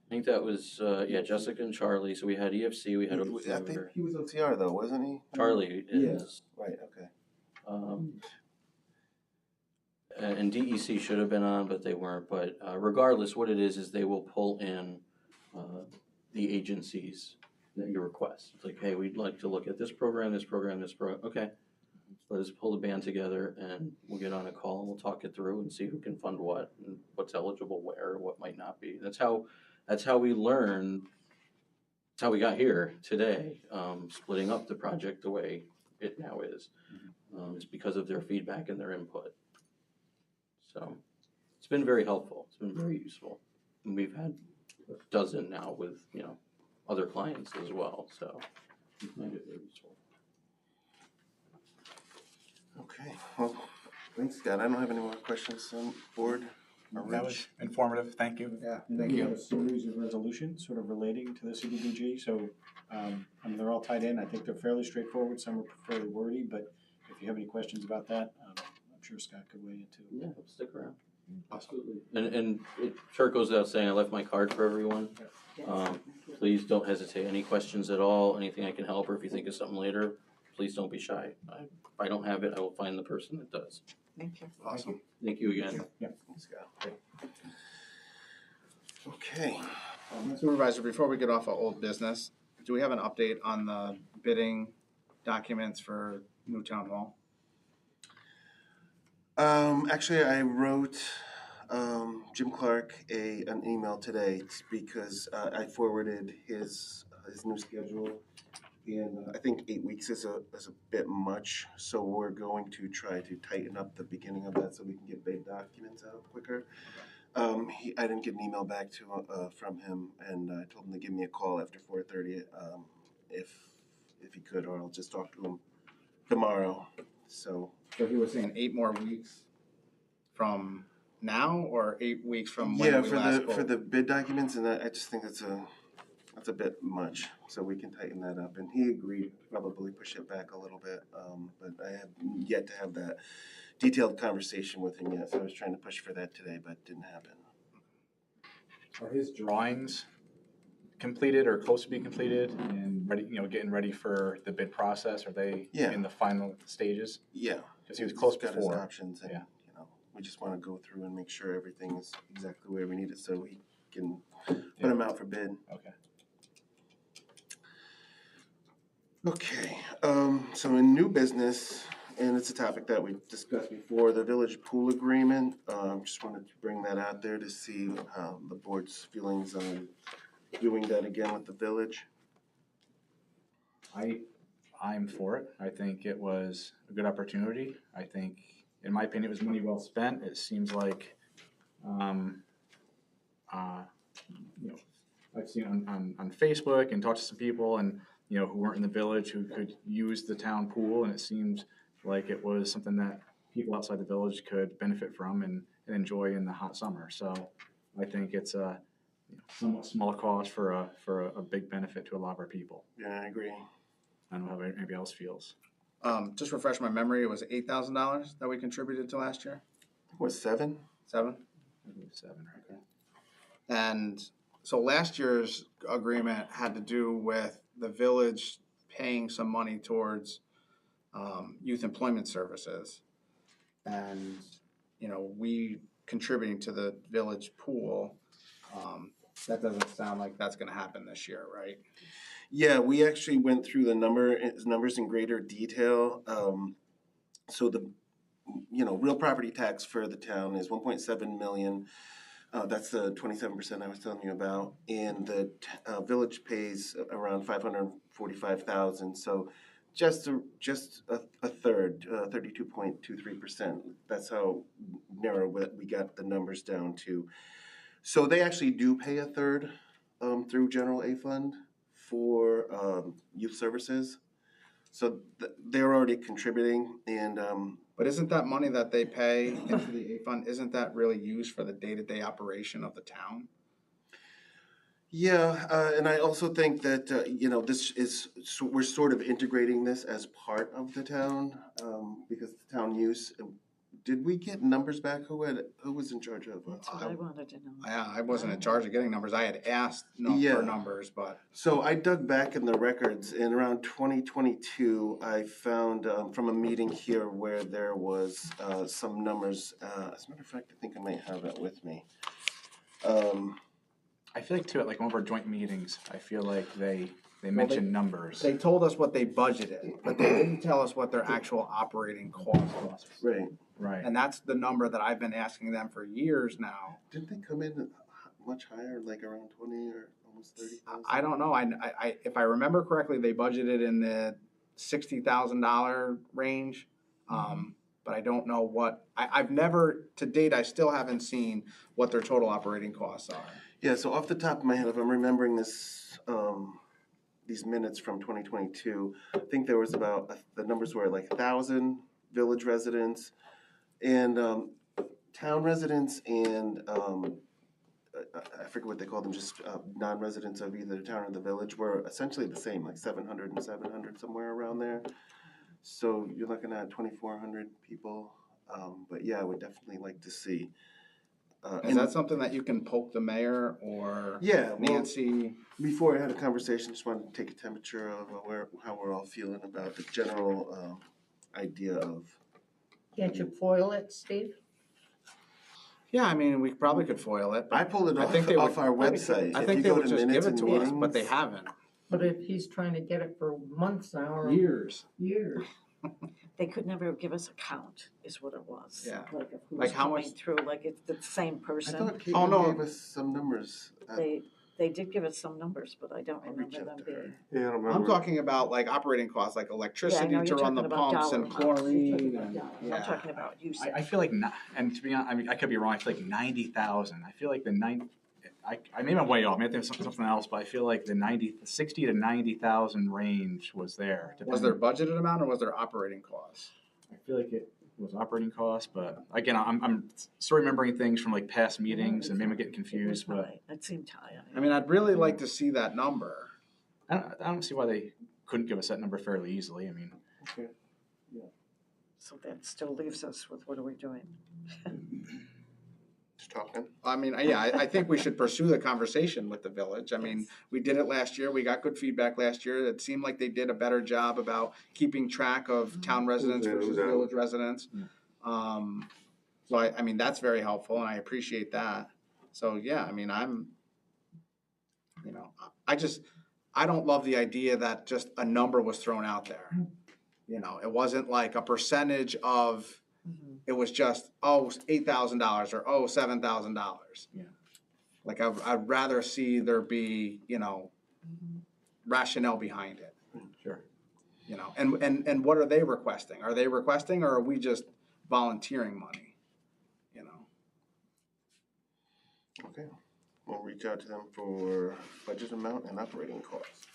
I think that was, Jessica and Charlie. So we had EFC, we had I think he was OTR though, wasn't he? Charlie is. Right, okay. And DEC should have been on, but they weren't. But regardless, what it is they will pull in the agencies that you request. It's like, hey, we'd like to look at this program, this program, this program. Okay, let us pull the band together and we'll get on a call and we'll talk it through and see who can fund what and what's eligible where, what might not be. That's how we learn. That's how we got here today, splitting up the project the way it now is. It's because of their feedback and their input. So it's been very helpful. It's been very useful. And we've had a dozen now with, other clients as well. So we find it very useful. Okay, well, thanks, Scott. I don't have any more questions on board. That was informative, thank you. Yeah, And thank we you. have a series of resolutions sort of relating to the CDBG, so, they're all tied in. I think they're fairly straightforward, some are fairly wordy, but if you have any questions about that, I'm sure Scott could weigh in too. Yeah, stick around. Absolutely. And it sure goes without saying, I left my card for everyone. Please don't hesitate. Any questions at all, anything I can help, or if you think of something later, please don't be shy. If I don't have it, I will find the person that does. Thank you. Awesome. Thank you again. Thanks, Scott. Okay. Supervisor, before we get off of old business, do we have an update on the bidding documents for new town hall? Actually, I wrote Jim Clark an email today because I forwarded his new schedule And I think 8 weeks is a bit much, so we're going to try to tighten up the beginning of that so we can get bid documents out quicker. I didn't get an email back from him, and I told him to give me a call after 4:30, if he could, or I'll just talk to him tomorrow. So So he was saying 8 more weeks from now, or 8 weeks from when yeah, we for last the spoke? for the bid documents, and I just think that's a bit much. So we can tighten that up, and he agreed to probably push it back a little bit. But I have yet to have that detailed conversation with him yet. So I was trying to push for that today, but it didn't happen. Are his drawings completed or close to be completed and ready, getting ready for the bid process? Are they Yeah. in the final stages? Yeah, Because he was close got before. his options, and Yeah. we just want to go through and make sure everything is exactly where we need it, so we can put them out for bid. Okay. Okay, so in new business, and it's a topic that we discussed before, the village pool agreement. Just wanted to bring that out there to see the board's feelings on doing that again with the village. I'm for it. I think it was a good opportunity. I think, in my opinion, it was money well spent. It seems like, I've seen on Facebook and talked to some people and, who weren't in the village who could use the town pool, and it seemed like it was something that people outside the village could benefit from and enjoy in the hot summer. So I think it's a somewhat small cost for a big benefit to a lot of our people. Yeah, I agree. I don't know how anybody else feels. Just refresh my memory, it was $8,000 that we contributed to last year? What, 7? 7? I believe 7, right? And so last year's agreement had to do with the village paying some money towards youth employment services. And, we contributing to the village pool. That doesn't sound like that's gonna happen this year, right? Yeah, we actually went through the numbers in greater detail. So the real property tax for the town is 1.7 million. That's the 27% I was telling you about, and the village pays around 545,000. So just a third, 32.23%. That's how narrow we got the numbers down to. So they actually do pay a third through General A Fund for youth services. So they're already contributing, and But isn't that money that they pay into the A fund, isn't that really used for the day-to-day operation of the town? yeah, and I also think that this is we're sort of integrating this as part of the town because the town use. Did we get numbers back? Who was in charge of? That's what I wanted to know. I wasn't in charge of getting numbers. I had asked Yeah. for numbers, but So I dug back in the records, and around 2022, I found from a meeting here where there was some numbers. As a matter of fact, I think I might have that with me. I feel like too, at like one of our joint meetings, I feel like they mentioned numbers. they told us what they budgeted, but they didn't tell us what their actual operaling cost was. Right. Right. And that's the number that I've been asking them for years now. Didn't they come in much higher, like around 20 or almost 30,000? I don't know. I if I remember correctly, they budgeted in the $60,000 range. But I don't know what I've never to date. I still haven't seen what their total operating costs are. Yeah. So off the top of my head, if I'm remembering this, these minutes from 2022, I think there was about the numbers were like 1,000 village residents, and town residents, and I forget what they call them, just non-residents of either the town or the village were essentially the same, like 700 and 700, somewhere around there. So you're looking at 2,400 people. But yeah, I would definitely like to see. Is that something that you can poke the mayor or Yeah, well, Nancy? Before I had a conversation, just wanted to take a temperature of how we're all feeling about the general idea of. Can't you foil it, Steve? Yeah, I mean, we probably could foil it. I pulled it I off, think they off would- our website. I If think you they go would to just minutes give it and to us, but they meetings- haven't. But if he's trying to get it for months now or Years. years. They could never give us a count, is what it was. Yeah. Like if who Like was how coming much- through, like it's the same I person. thought Oh, Caitlin no. gave us some numbers. They They did give us some numbers, but I don't I'll reach remember out them to her. being. Yeah, I don't I'm remember. talking about like operating costs, like electricity Yeah, I know to you're run the talking about pumps dollar and amounts. You're talking chlorine about and, dollars. I'm yeah. talking about usage. I feel like, and to be honest, I mean, I could be wrong, I feel like 90,000, I feel like I maybe I'm way off, maybe there's something else, but I feel like the 60 to 90,000 range was there. Was there budgeted amount or was there operating costs? I feel like it was operating costs, but again, I'm still remembering things from like past meetings and maybe I'm getting confused, but High. It seemed high. I mean, I'd really like to see that number. I don't see why they couldn't give us that number fairly easily, I mean. So that still leaves us with, what are we doing? Just talking. I mean, yeah, I think we should pursue the conversation with the village. I mean, we did it last year. We got good feedback last year. It seemed like they did a better job about keeping track of town residents Yeah, it was versus out. village residents. Yeah. So I mean, that's very helpful and I appreciate that. So, yeah, I mean, I don't love the idea that just a number was thrown out there. You know, it wasn't like a percentage of, it was just, $8,000 or $7,000. Yeah. Like I'd rather see there be, rationale behind it, Sure. and what are they requesting? Are they requesting or are we just volunteering money? Okay, we'll reach out to them for budget amount and operating costs.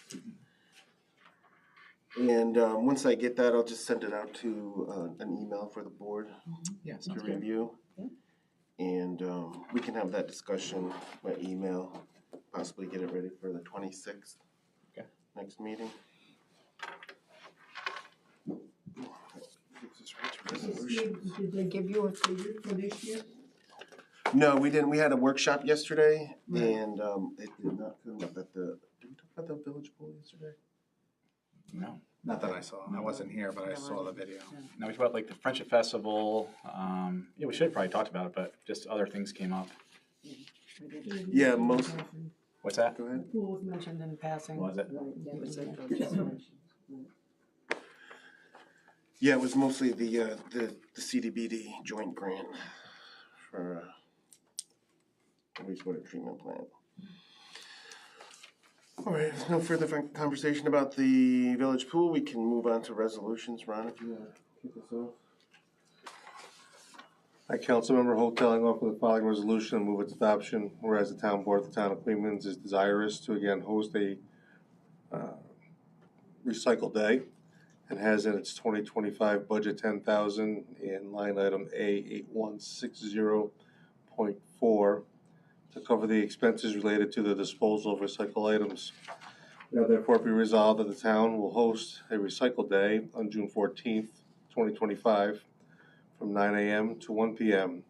And once I get that, I'll just send it out to an email for the board Yeah, to sounds good. review. Yeah. And we can have that discussion by email, possibly get it ready for the 26th. Okay. Next meeting. Did they give you a figure for this year? No, we didn't. We had a workshop yesterday, Right. and it did not come up at the. Did we talk about the village pool yesterday? No. Not that I saw. I wasn't here, but I saw the video. Now we talked about like the Friendship Festival. Yeah, we should have probably talked about it, but just other things came up. Yeah, most. What's that? Go ahead. Pool was mentioned in passing. Was it? Yeah, it was mostly the CDBD joint grant for wastewater treatment plant. All right, if no further conversation about the village pool, we can move on to resolutions. Ron, if you want to kick us off. I, Councilmember Holt, telling off with the following resolution and move its adoption, whereas the town board of the town of Cleveland is desirous to again host a recycle day and has in its 2025 budget 10,000 in line item A8160.4 to cover the expenses related to the disposal of recycled items. Now therefore be resolved that the town will host a recycle day on June 14th, 2025 from 9 a.m. to 1 p.m.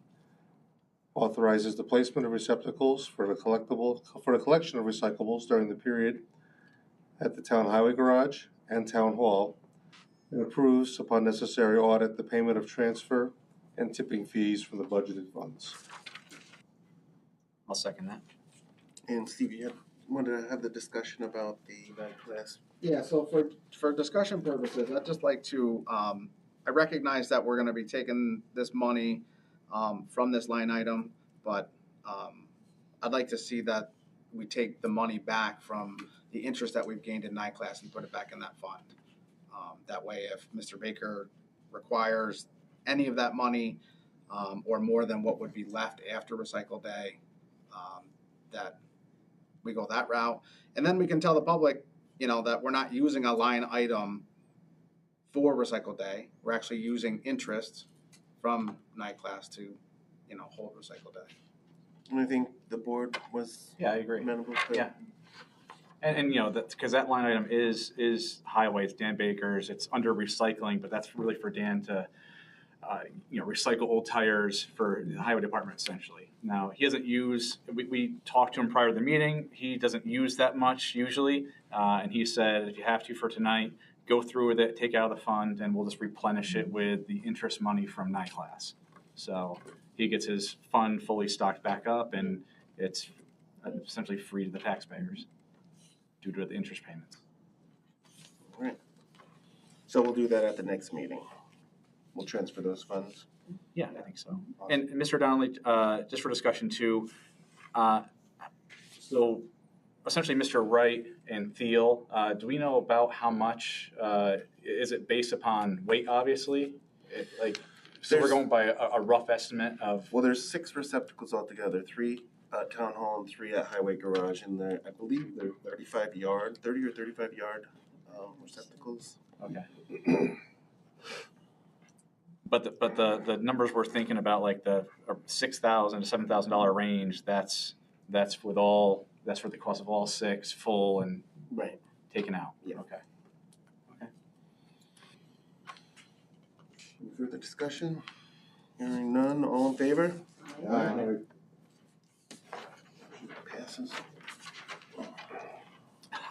Authorizes the placement of receptacles for the collection of recyclables during the period at the town highway garage and town hall, and approves upon necessary audit the payment of transfer and tipping fees from the budgeted funds. I'll second that. And Steve, you want to have the discussion about the class? Yeah, so for discussion purposes, I'd just like to, I recognize that we're gonna be taking this money from this line item, but I'd like to see that we take the money back from the interest that we've gained in NICLAS and put it back in that fund. That way, if Mr. Baker requires any of that money or more than what would be left after recycle day, that we go that route. And then we can tell the public, that we're not using a line item for recycle day. We're actually using interest from NICLAS to, hold recycle day. And I think the board was Yeah, I agree. amenable to. Yeah. And that, because that line item is highway, it's Dan Baker's, it's under recycling, but that's really for Dan to, recycle old tires for the highway department essentially. Now, he doesn't use, we talked to him prior to the meeting, he doesn't use that much usually, and he said, if you have to for tonight, go through with it, take it out of the fund, and we'll just replenish it with the interest money from NICLAS. So he gets his fund fully stocked back up, and it's essentially free to the taxpayers due to the interest payments. All right. So we'll do that at the next meeting. We'll transfer those funds. Yeah, I think so. And Mr. Donnelly, just for discussion too, so essentially Mr. Wright and Thiel, do we know about how much, is it based upon weight, obviously? So we're There's- going by a rough estimate of, Well, there's 6 receptacles altogether, 3 at Town Hall and 3 at Highway Garage, and I believe they're 30 or 35 yard receptacles. okay. But the numbers we're thinking about, like the $6,000 to $7,000 range, that's for the cost of all 6 full and Right. taken out. Yeah. Okay. Any further discussion? Hearing none, all in favor? Aye. Passes.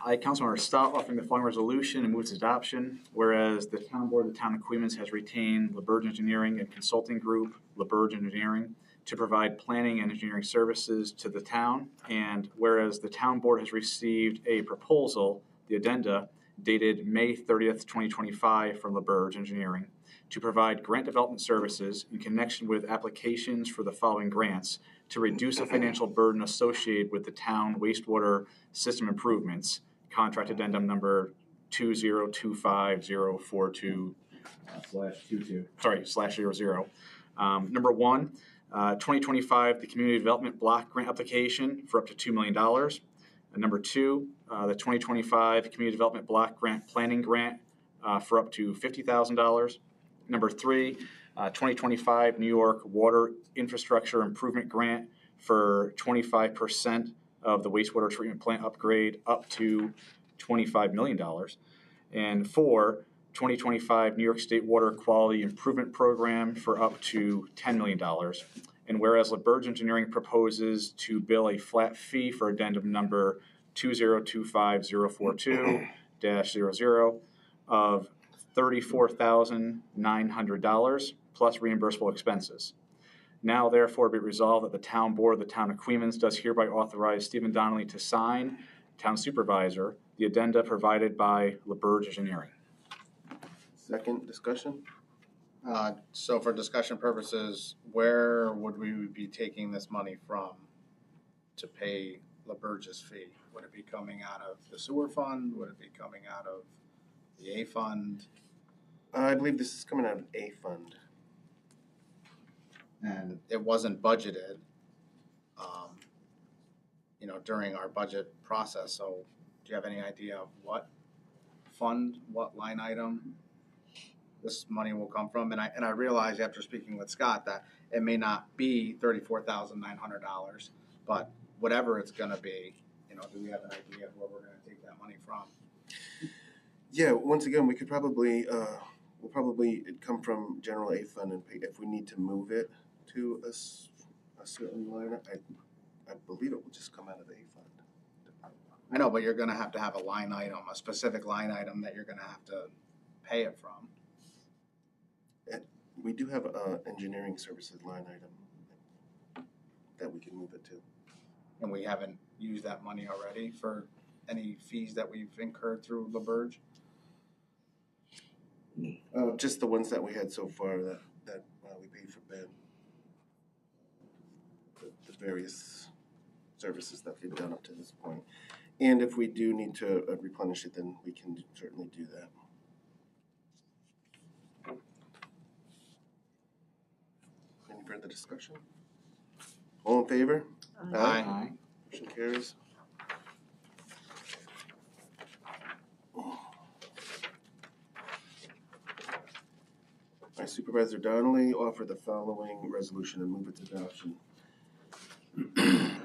I, Councilmember Stout, offering the following resolution and move its adoption. Whereas the town board of the town of Queens has retained LaBerge Engineering and Consulting Group, LaBerge Engineering, to provide planning and engineering services to the town. And whereas the town board has received a proposal, the addenda, dated May 30th, 2025 from LaBerge Engineering to provide grant development services in connection with applications for the following grants to reduce the financial burden associated with the town wastewater system improvements. Contract addendum number 2025042/00. Number 1, 2025, the Community Development Block Grant application for up to $2 million. And number 2, the 2025 Community Development Block Grant Planning Grant for up to $50,000. Number 3, 2025 New York Water Infrastructure Improvement Grant for 25% of the wastewater treatment plant upgrade up to $25 million. And 4, 2025 New York State Water Quality Improvement Program for up to $10 million. And whereas LaBerge Engineering proposes to bill a flat fee for addendum number 2025042-00 of $34,900 plus reimbursable expenses. Now therefore be resolved that the town board of the town of Queens does hereby authorize Stephen Donnelly to sign, town supervisor, the addenda provided by LaBerge Engineering. Second discussion? So for discussion purposes, where would we be taking this money from to pay LaBerge's fee? Would it be coming out of the sewer fund? Would it be coming out of the A fund? I believe this is coming out of A fund. And it wasn't budgeted, during our budget process. So do you have any idea of what fund, what line item this money will come from? And I realize after speaking with Scott that it may not be $34,900, but whatever it's gonna be, do we have an idea of where we're gonna take that money from? Yeah, once again, we could probably, we'll probably come from general A fund and pay, if we need to move it to a certain line, I believe it will just come out of the A fund. I know, but you're gonna have to have a line item, a specific line item that you're gonna have to pay it from. We do have a engineering services line item that we can move it to. And we haven't used that money already for any fees that we've incurred through LaBerge? Just the ones that we had so far that we paid for Ben. The various services that we've done up to this point. And if we do need to replenish it, then we can certainly do that. Any further discussion? All in favor? Aye. Motion carries. I, Supervisor Donnelly, offer the following resolution and move its adoption.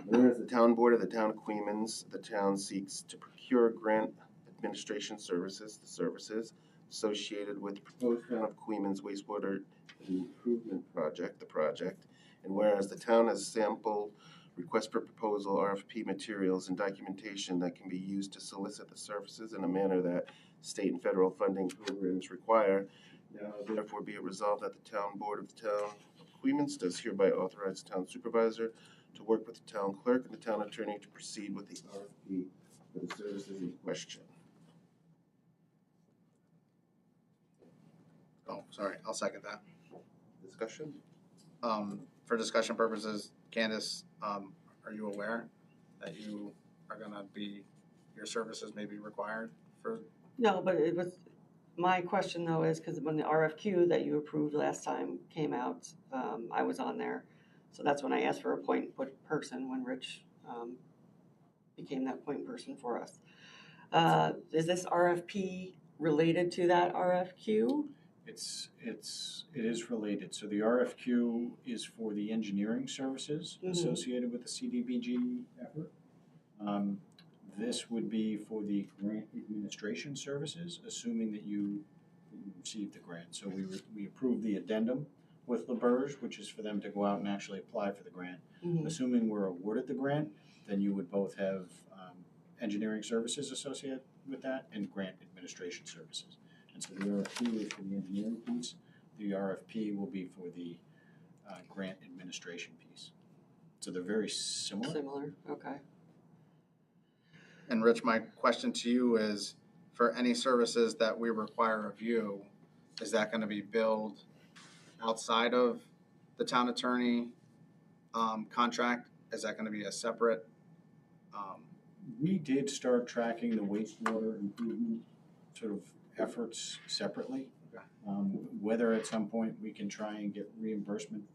Whereas the town board of the town of Queens, the town seeks to procure grant administration services, the services associated with the proposed town of Queens wastewater improvement project, the project. And whereas the town has sample request for proposal, RFP materials and documentation that can be used to solicit the services in a manner that state and federal funding programs require. Now therefore be it resolved that the town board of the town of Queens does hereby authorize the town supervisor to work with the town clerk and the town attorney to proceed with the RFP for the services in question. Oh, sorry, I'll second that. Discussion? For discussion purposes, Candace, are you aware that you are gonna be, your services may be required for? No, but it was, my question though is, because when the RFQ that you approved last time came out, I was on there. So that's when I asked for a point person, when Rich became that point person for us. Is this RFP related to that RFQ? It is related. So the RFQ is for the engineering services Mhm. associated with the CDBG effort. This would be for the grant administration services, assuming that you received the grant. So we approved the addendum with LaBerge, which is for them to go out and actually apply for the grant. Mhm. Assuming we're awarded the grant, then you would both have engineering services associated with that and grant administration services. And so the RFQ is for the engineering piece. The RFP will be for the grant administration piece. So they're very similar. Similar, okay. And Rich, my question to you is, for any services that we require of you, is that gonna be billed outside of the town attorney contract? Is that gonna be a separate? We did start tracking the wastewater improvement sort of efforts separately. Okay. Whether at some point we can try and get reimbursement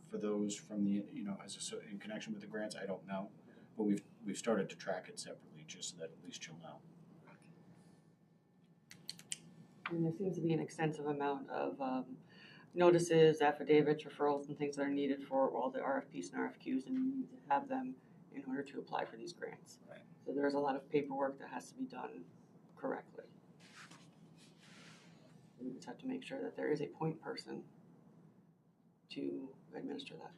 for those from the, in connection with the grants, I don't know. But we've started to track it separately, just so that at least you'll know. And there seems to be an extensive amount of notices, affidavits, referrals, and things that are needed for all the RFPs and RFQs, and you need to have them in order to apply for these grants. Right. So there's a lot of paperwork that has to be done correctly. We just have to make sure that there is a point person to administer that.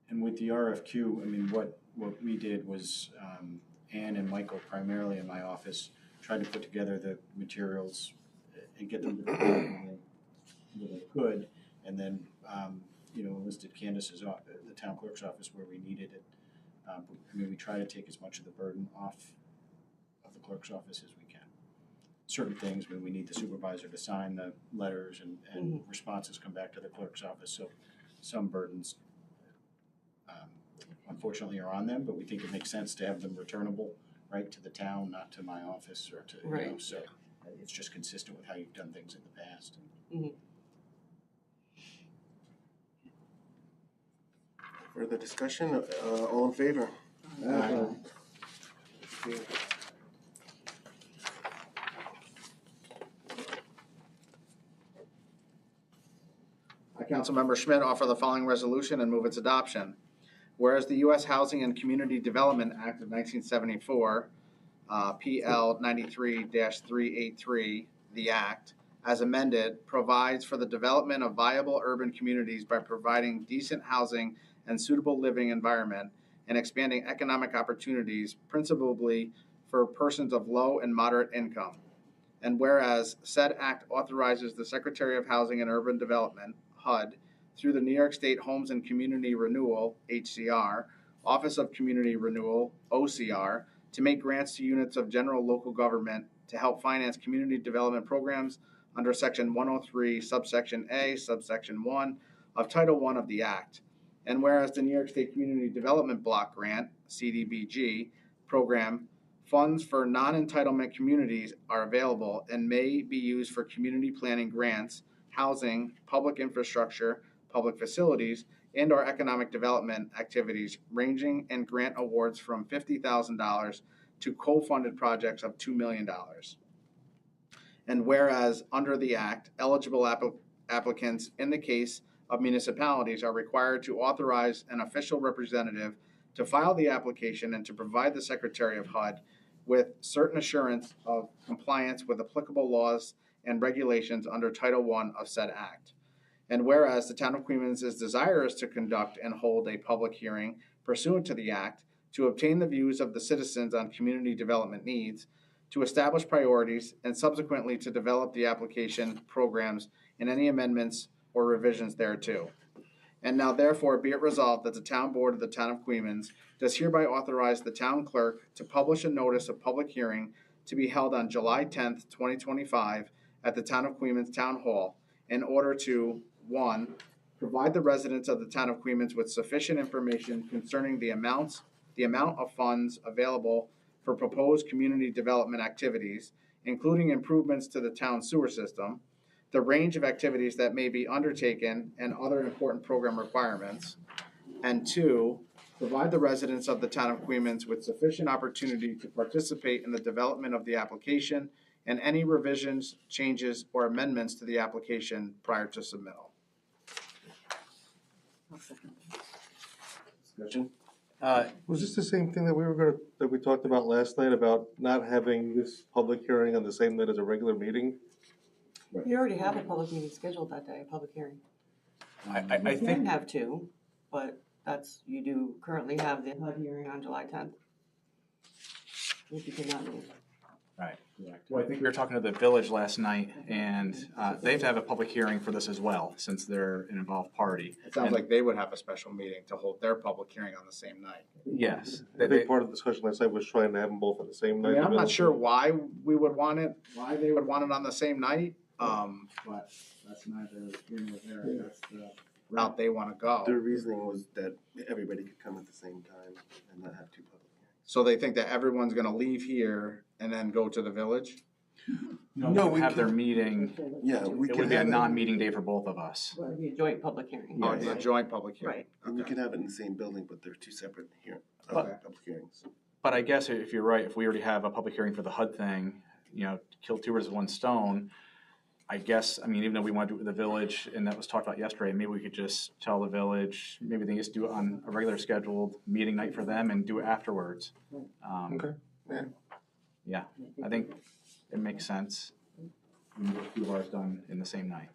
And with the RFQ, I mean, what we did was Ann and Michael, primarily in my office, tried to put together the materials and get them to where they could, and then enlisted Candace's the town clerk's office where we needed it. We try to take as much of the burden off of the clerk's office as we can. Certain things, we need the supervisor to sign the letters and responses come back to the clerk's office. So some burdens, unfortunately, are on them, but we think it makes sense to have them returnable right to the town, not to my office or to, Right. So it's just consistent with how you've done things in the past. Further discussion, all in favor? I, Councilmember Schmidt, offer the following resolution and move its adoption. Whereas the U.S. Housing and Community Development Act of 1974, PL 93-383, the Act, as amended, provides for the development of viable urban communities by providing decent housing and suitable living environment and expanding economic opportunities, principally for persons of low and moderate income. And whereas said act authorizes the Secretary of Housing and Urban Development, HUD, through the New York State Homes and Community Renewal, HCR, Office of Community Renewal, OCR, to make grants to units of general local government to help finance community development programs under Section 103, subsection A, subsection 1 of Title I of the Act. And whereas the New York State Community Development Block Grant, CDBG, program funds for non-entitlement communities are available and may be used for community planning grants, housing, public infrastructure, public facilities, and or economic development activities ranging in grant awards from $50,000 to co-funded projects of $2 million. And whereas under the Act, eligible applicants in the case of municipalities are required to authorize an official representative to file the application and to provide the Secretary of HUD with certain assurance of compliance with applicable laws and regulations under Title I of said Act. And whereas the Town of Queens is desirous to conduct and hold a public hearing pursuant to the Act to obtain the views of the citizens on community development needs, to establish priorities, and subsequently to develop the application programs and any amendments or revisions thereto. And now therefore be it resolved that the Town Board of the Town of Queens does hereby authorize the Town Clerk to publish a notice of public hearing to be held on July 10th, 2025 at the Town of Queens Town Hall in order to, 1, provide the residents of the Town of Queens with sufficient information concerning the amount of funds available for proposed community development activities, including improvements to the town sewer system, the range of activities that may be undertaken, and other important program requirements. And two, provide the residents of the town of Queens with sufficient opportunity to participate in the development of the application and any revisions, changes, or amendments to the application prior to submittal. I'll second. Discussion? Was this the same thing that we talked about last night about not having this public hearing on the same night as a regular meeting? You already have a public meeting scheduled that day, a public hearing. I You can think, have two, but you do currently have the HUD hearing on July 10th. If you cannot move. well, I think we were talking to the village last night, and they have to have a public hearing for this as well, since they're an involved party. It sounds like they would have a special meeting to hold their public hearing on the same night. Yes. I think part of the discussion last night was trying to have them both on the same night. I'm not sure why they would want it on the same night, but that's neither here nor there, that's the route they wanna go. Their reasoning was that everybody could come at the same time and not have two public hearings. So they think that everyone's gonna leave here and then go to the village? No, we have their can- meeting, Yeah, we it can would be a have it, non-meeting day for both of us. It'd be a joint public hearing. Oh, it's a joint public hearing. Right. and we Okay. can have it in the same building, but they're two separate Okay. public hearings. But I guess if you're right, if we already have a public hearing for the HUD thing, kill two birds with one stone, I guess, even though we want to do it with the village, and that was talked about yesterday, maybe we could just tell the village, maybe they just do it on a regular scheduled meeting night for them and do it afterwards. Okay. Yeah, I think it makes sense. We can get two of ours done in the same night.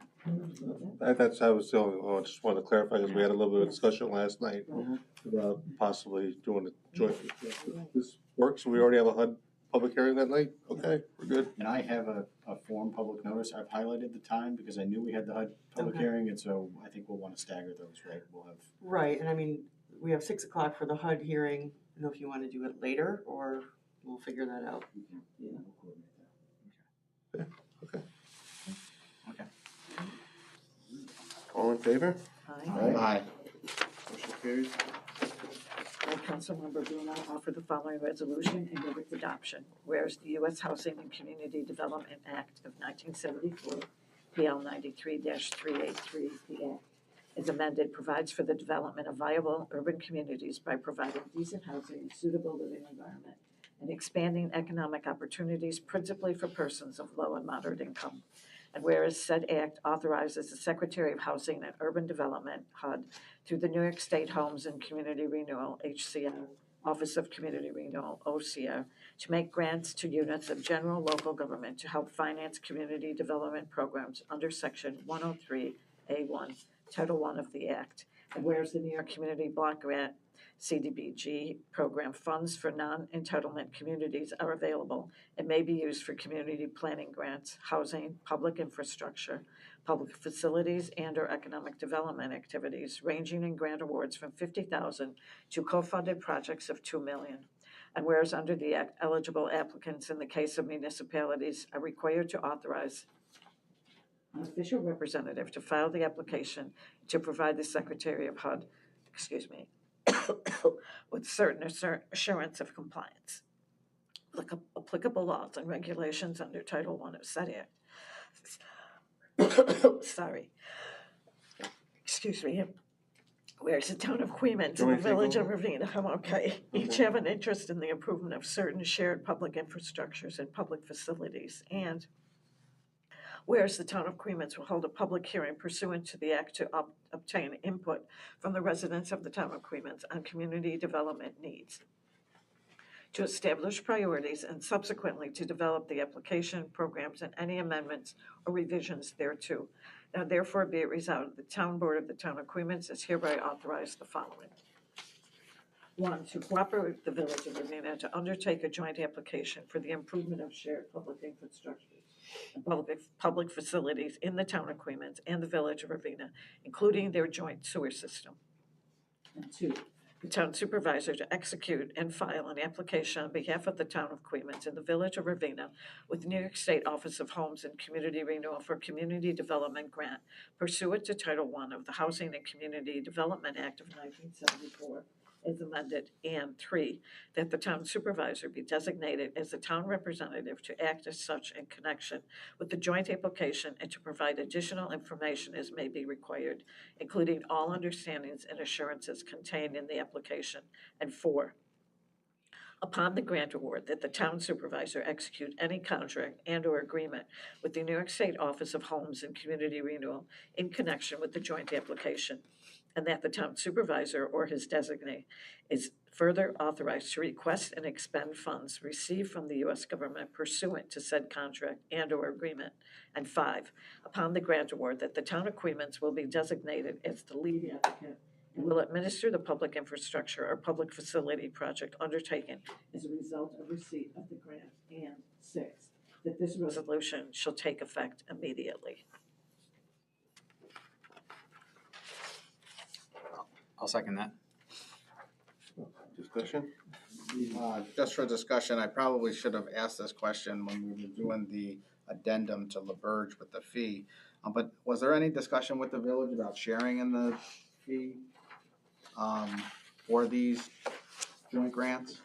I was the only one, just wanted to clarify, because we had a little bit of discussion last night about possibly doing a joint. This works, we already have a HUD public hearing that night, okay, we're good. And I have a form public notice, I've highlighted the time because I knew we had the HUD public Okay. hearing, and so I think we'll wanna stagger those, right? We'll have, Right, and we have 6 o'clock for the HUD hearing. I don't know if you want to do it later, or we'll figure that out. we'll coordinate that. All in favor? Aye. Aye. Motion carries. I, Councilmember Bruna, offer the following resolution and move its adoption. Whereas the U.S. Housing and Community Development Act of 1974, PL 93-383, the Act, as amended, provides for the development of viable urban communities by providing decent housing and suitable living environment and expanding economic opportunities principally for persons of low and moderate income. And whereas said act authorizes the Secretary of Housing and Urban Development, HUD, through the New York State Homes and Community Renewal, HCR, Office of Community Renewal, OCR, to make grants to units of general local government to help finance community development programs under Section 103A1, Title I of the Act. And whereas the New York Community Block Grant CDBG program funds for non-entitlement communities are available and may be used for community planning grants, housing, public infrastructure, public facilities, and/or economic development activities ranging in grant awards from $50,000 to co-funded projects of $2 million. And whereas under the Act, eligible applicants in the case of municipalities are required to authorize an official representative to file the application to provide the Secretary of HUD, with certain assurance of compliance. Applicable laws and regulations under Title I of said Act. Sorry. Excuse me. Whereas the town of Queens and the village of Ravena, I'm okay, each have an interest in the improvement of certain shared public infrastructures and public facilities, and whereas the town of Queens will hold a public hearing pursuant to the act to obtain input from the residents of the town of Queens on community development needs, to establish priorities and subsequently to develop the application, programs, and any amendments or revisions thereto. Now therefore be it resolved, the town board of the town of Queens is hereby authorized the following. 1, to cooperate with the village of Ravena to undertake a joint application for the improvement of shared public infrastructures and public facilities in the town of Queens and the village of Ravena, including their joint sewer system. And 2, the town supervisor to execute and file an application on behalf of the town of Queens and the village of Ravena with New York State Office of Homes and Community Renewal for Community Development Grant pursuant to Title I of the Housing and Community Development Act of 1974, as amended, and 3, that the town supervisor be designated as the town representative to act as such in connection with the joint application and to provide additional information as may be required, including all understandings and assurances contained in the application, and 4, upon the grant award, that the town supervisor execute any contract and/or agreement with the New York State Office of Homes and Community Renewal in connection with the joint application, and that the town supervisor or his designee is further authorized to request and expend funds received from the U.S. government pursuant to said contract and/or agreement. And 5, upon the grant award, that the town of Queens will be designated as the lead applicant and will administer the public infrastructure or public facility project undertaken as a result of receipt of the grant. And 6, that this resolution shall take effect immediately. I'll second that. Discussion? Just for discussion, I probably should have asked this question when we were doing the addendum to LaBerge with the fee. But was there any discussion with the village about sharing in the fee for these joint grants?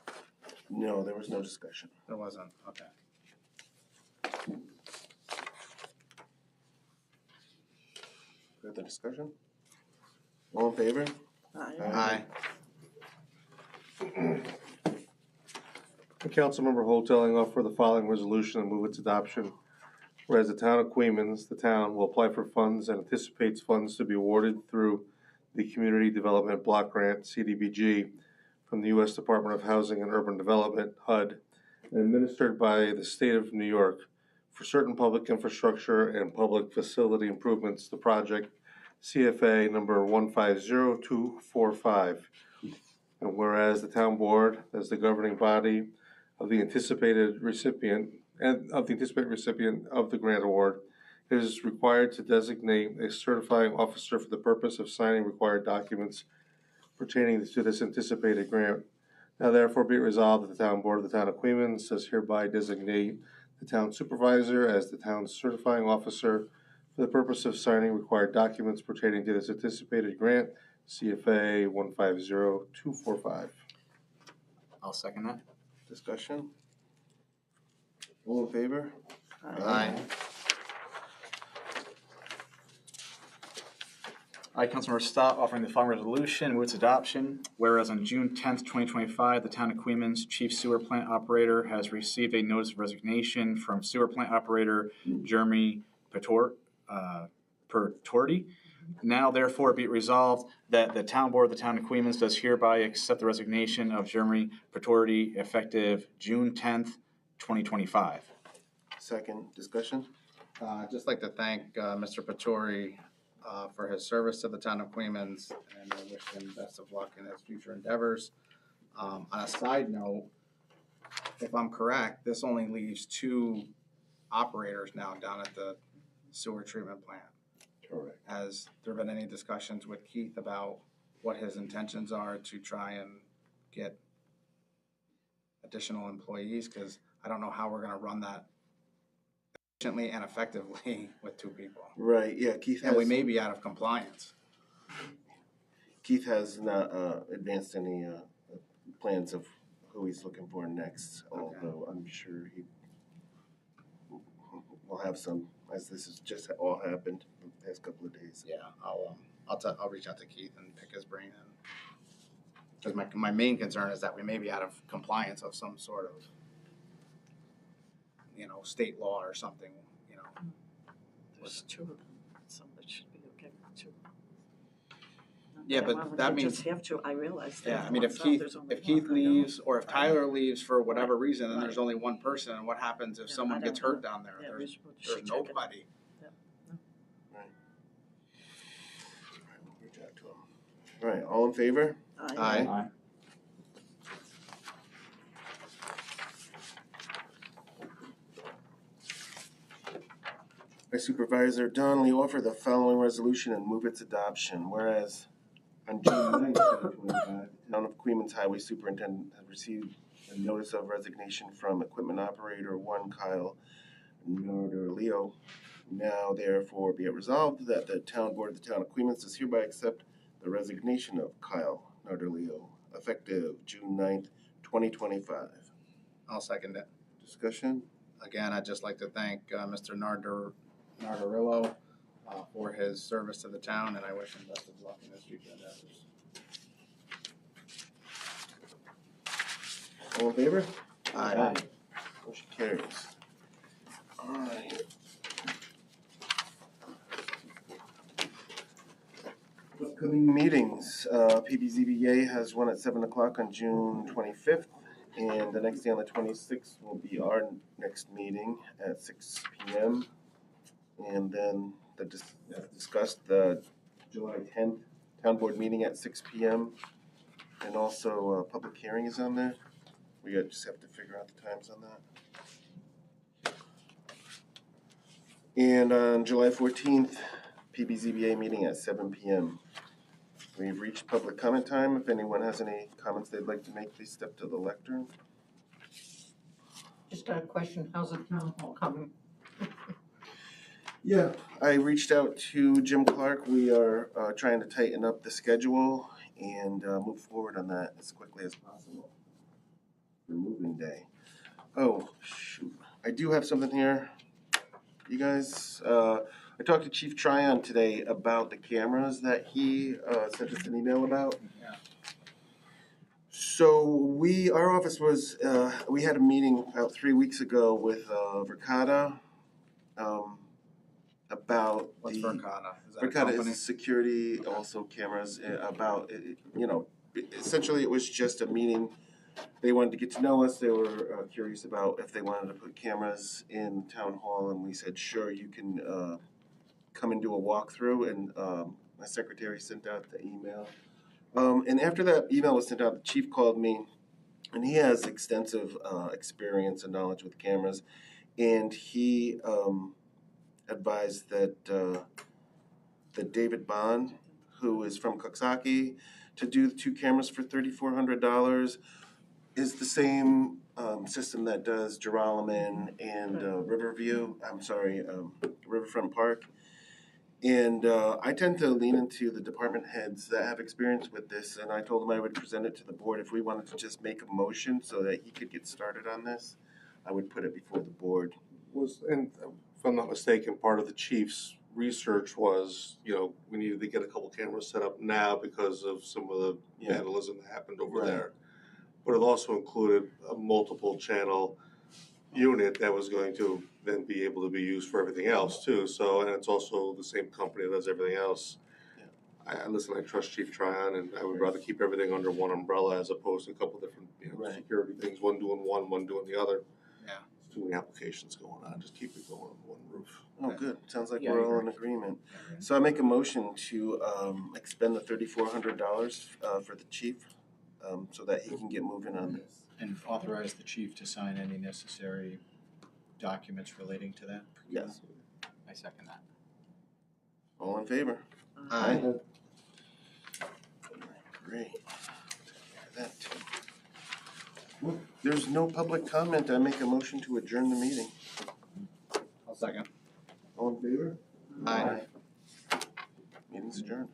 No, there was no discussion. There wasn't, okay. Further discussion? All in favor? Aye. Councilmember Hoteling offer the following resolution and move its adoption. Whereas the town of Queens, the town will apply for funds and anticipates funds to be awarded through the Community Development Block Grant, CDBG, from the U.S. Department of Housing and Urban Development, HUD, and administered by the state of New York for certain public infrastructure and public facility improvements, the project CFA number 150245. And whereas the town board, as the governing body of the anticipated recipient of the grant award, is required to designate a certifying officer for the purpose of signing required documents pertaining to this anticipated grant. Now therefore be it resolved that the town board of the town of Queens does hereby designate the town supervisor as the town's certifying officer for the purpose of signing required documents pertaining to this anticipated grant, CFA 150245. I'll second that. Discussion? All in favor? Aye. I, Councilmember Stott, offering the following resolution, move its adoption. Whereas on June 10th, 2025, the town of Queens Chief Sewer Plant Operator has received a notice of resignation from Sewer Plant Operator Jeremy Pertorti. Now therefore be it resolved that the town board of the town of Queens does hereby accept the resignation of Jeremy Pertorti effective June 10th, 2025. Second, discussion? I'd just like to thank Mr. Patori for his service to the town of Queens, and I wish him best of luck in his future endeavors. On a side note, if I'm correct, this only leaves 2 operators now down at the sewer treatment plant. Correct. Has there been any discussions with Keith about what his intentions are to try and get additional employees? Because I don't know how we're gonna run that efficiently and effectively with 2 people. Right, yeah, Keith has. And we may be out of compliance. Keith has not advanced any plans of who he's looking for next, although I'm sure he will have some, as this has just all happened the past couple of days. Yeah, I'll reach out to Keith and pick his brain in. Because my main concern is that we may be out of compliance of some sort of, state law or something, There's 2 of them, so it should be okay with 2. Yeah, but that means- You just have to, I realize that. Yeah, I mean, if Once out, there's only Keith one, I know. leaves, or if Tyler leaves for whatever reason, and there's only one person, and what happens if Yeah, someone I gets don't hurt down there? Yeah, we There's should check it. nobody. We'll reach out to him. All right, all in favor? Aye. By Supervisor Donnelly, offer the following resolution and move its adoption. Whereas on June 9th, 2025, the Town of Queens Highway Superintendent has received a notice of resignation from Equipment Operator 1 Kyle Norderleo. Now therefore be it resolved that the Town Board of the Town of Queens does hereby accept the resignation of Kyle Norderleo effective June 9th, 2025. I'll second it. Discussion? Again, I'd just like to thank Mr. Nardarillo for his service to the town, and I wish him best of luck in his future endeavors. All in favor? Aye. Motion carries. All right. Upcoming meetings, PBZBA has one at 7 o'clock on June 25th, and the next day on the 26th will be our next meeting at 6 p.m. And then discussed the July 10th town board meeting at 6 p.m. And also a public hearing is on there. We just have to figure out the times on that. And on July 14th, PBZBA meeting at 7 p.m. We've reached public comment time. If anyone has any comments they'd like to make, please step to the lectern. Just a question, how's the town hall coming? Yeah, I reached out to Jim Clark. We are trying to tighten up the schedule and move forward on that as quickly as possible for moving day. Oh, shoot. I do have something here. You guys, I talked to Chief Tryon today about the cameras that he sent us an email about. Yeah. So our office was, we had a meeting about 3 weeks ago with Verkada about What's the Verkada? Is that a Verkada company? is security, also cameras, about, essentially it was just a meeting. They wanted to get to know us. They were curious about if they wanted to put cameras in town hall, and we said, sure, you can come and do a walkthrough, and my secretary sent out the email. And after that email was sent out, the chief called me, and he has extensive experience and knowledge with cameras, and he advised that David Bond, who is from Coxsackie, to do the 2 cameras for $3,400 is the same system that does Geralman and Riverfront Park. And I tend to lean into the department heads that have experience with this, and I told him I would present it to the board. If we wanted to just make a motion so that he could get started on this, I would put it before the board. And if I'm not mistaken, part of the chief's research was, we needed to get a couple cameras set up now because of some of the vandalism that happened over Right. there. But it also included a multiple channel unit that was going to then be able to be used for everything else too. So, and it's also the same company that does everything else. Yeah. I trust Chief Tryon, and I would rather keep everything under one umbrella as opposed to a couple different Right. security things, one doing one doing the other. Yeah. There's too many applications going on. Just keep it going on one roof. Oh, good. Sounds like Yeah, I we're all agree. in agreement. So I make a motion to expend the $3,400 for the chief so that he can get moving on this. And authorize the chief to sign any necessary documents relating to that? Yes. I second that. All in favor? Aye. Great. That too. Well, there's no public comment. I make a motion to adjourn the meeting. I'll second. All in favor? Aye. Meeting's adjourned.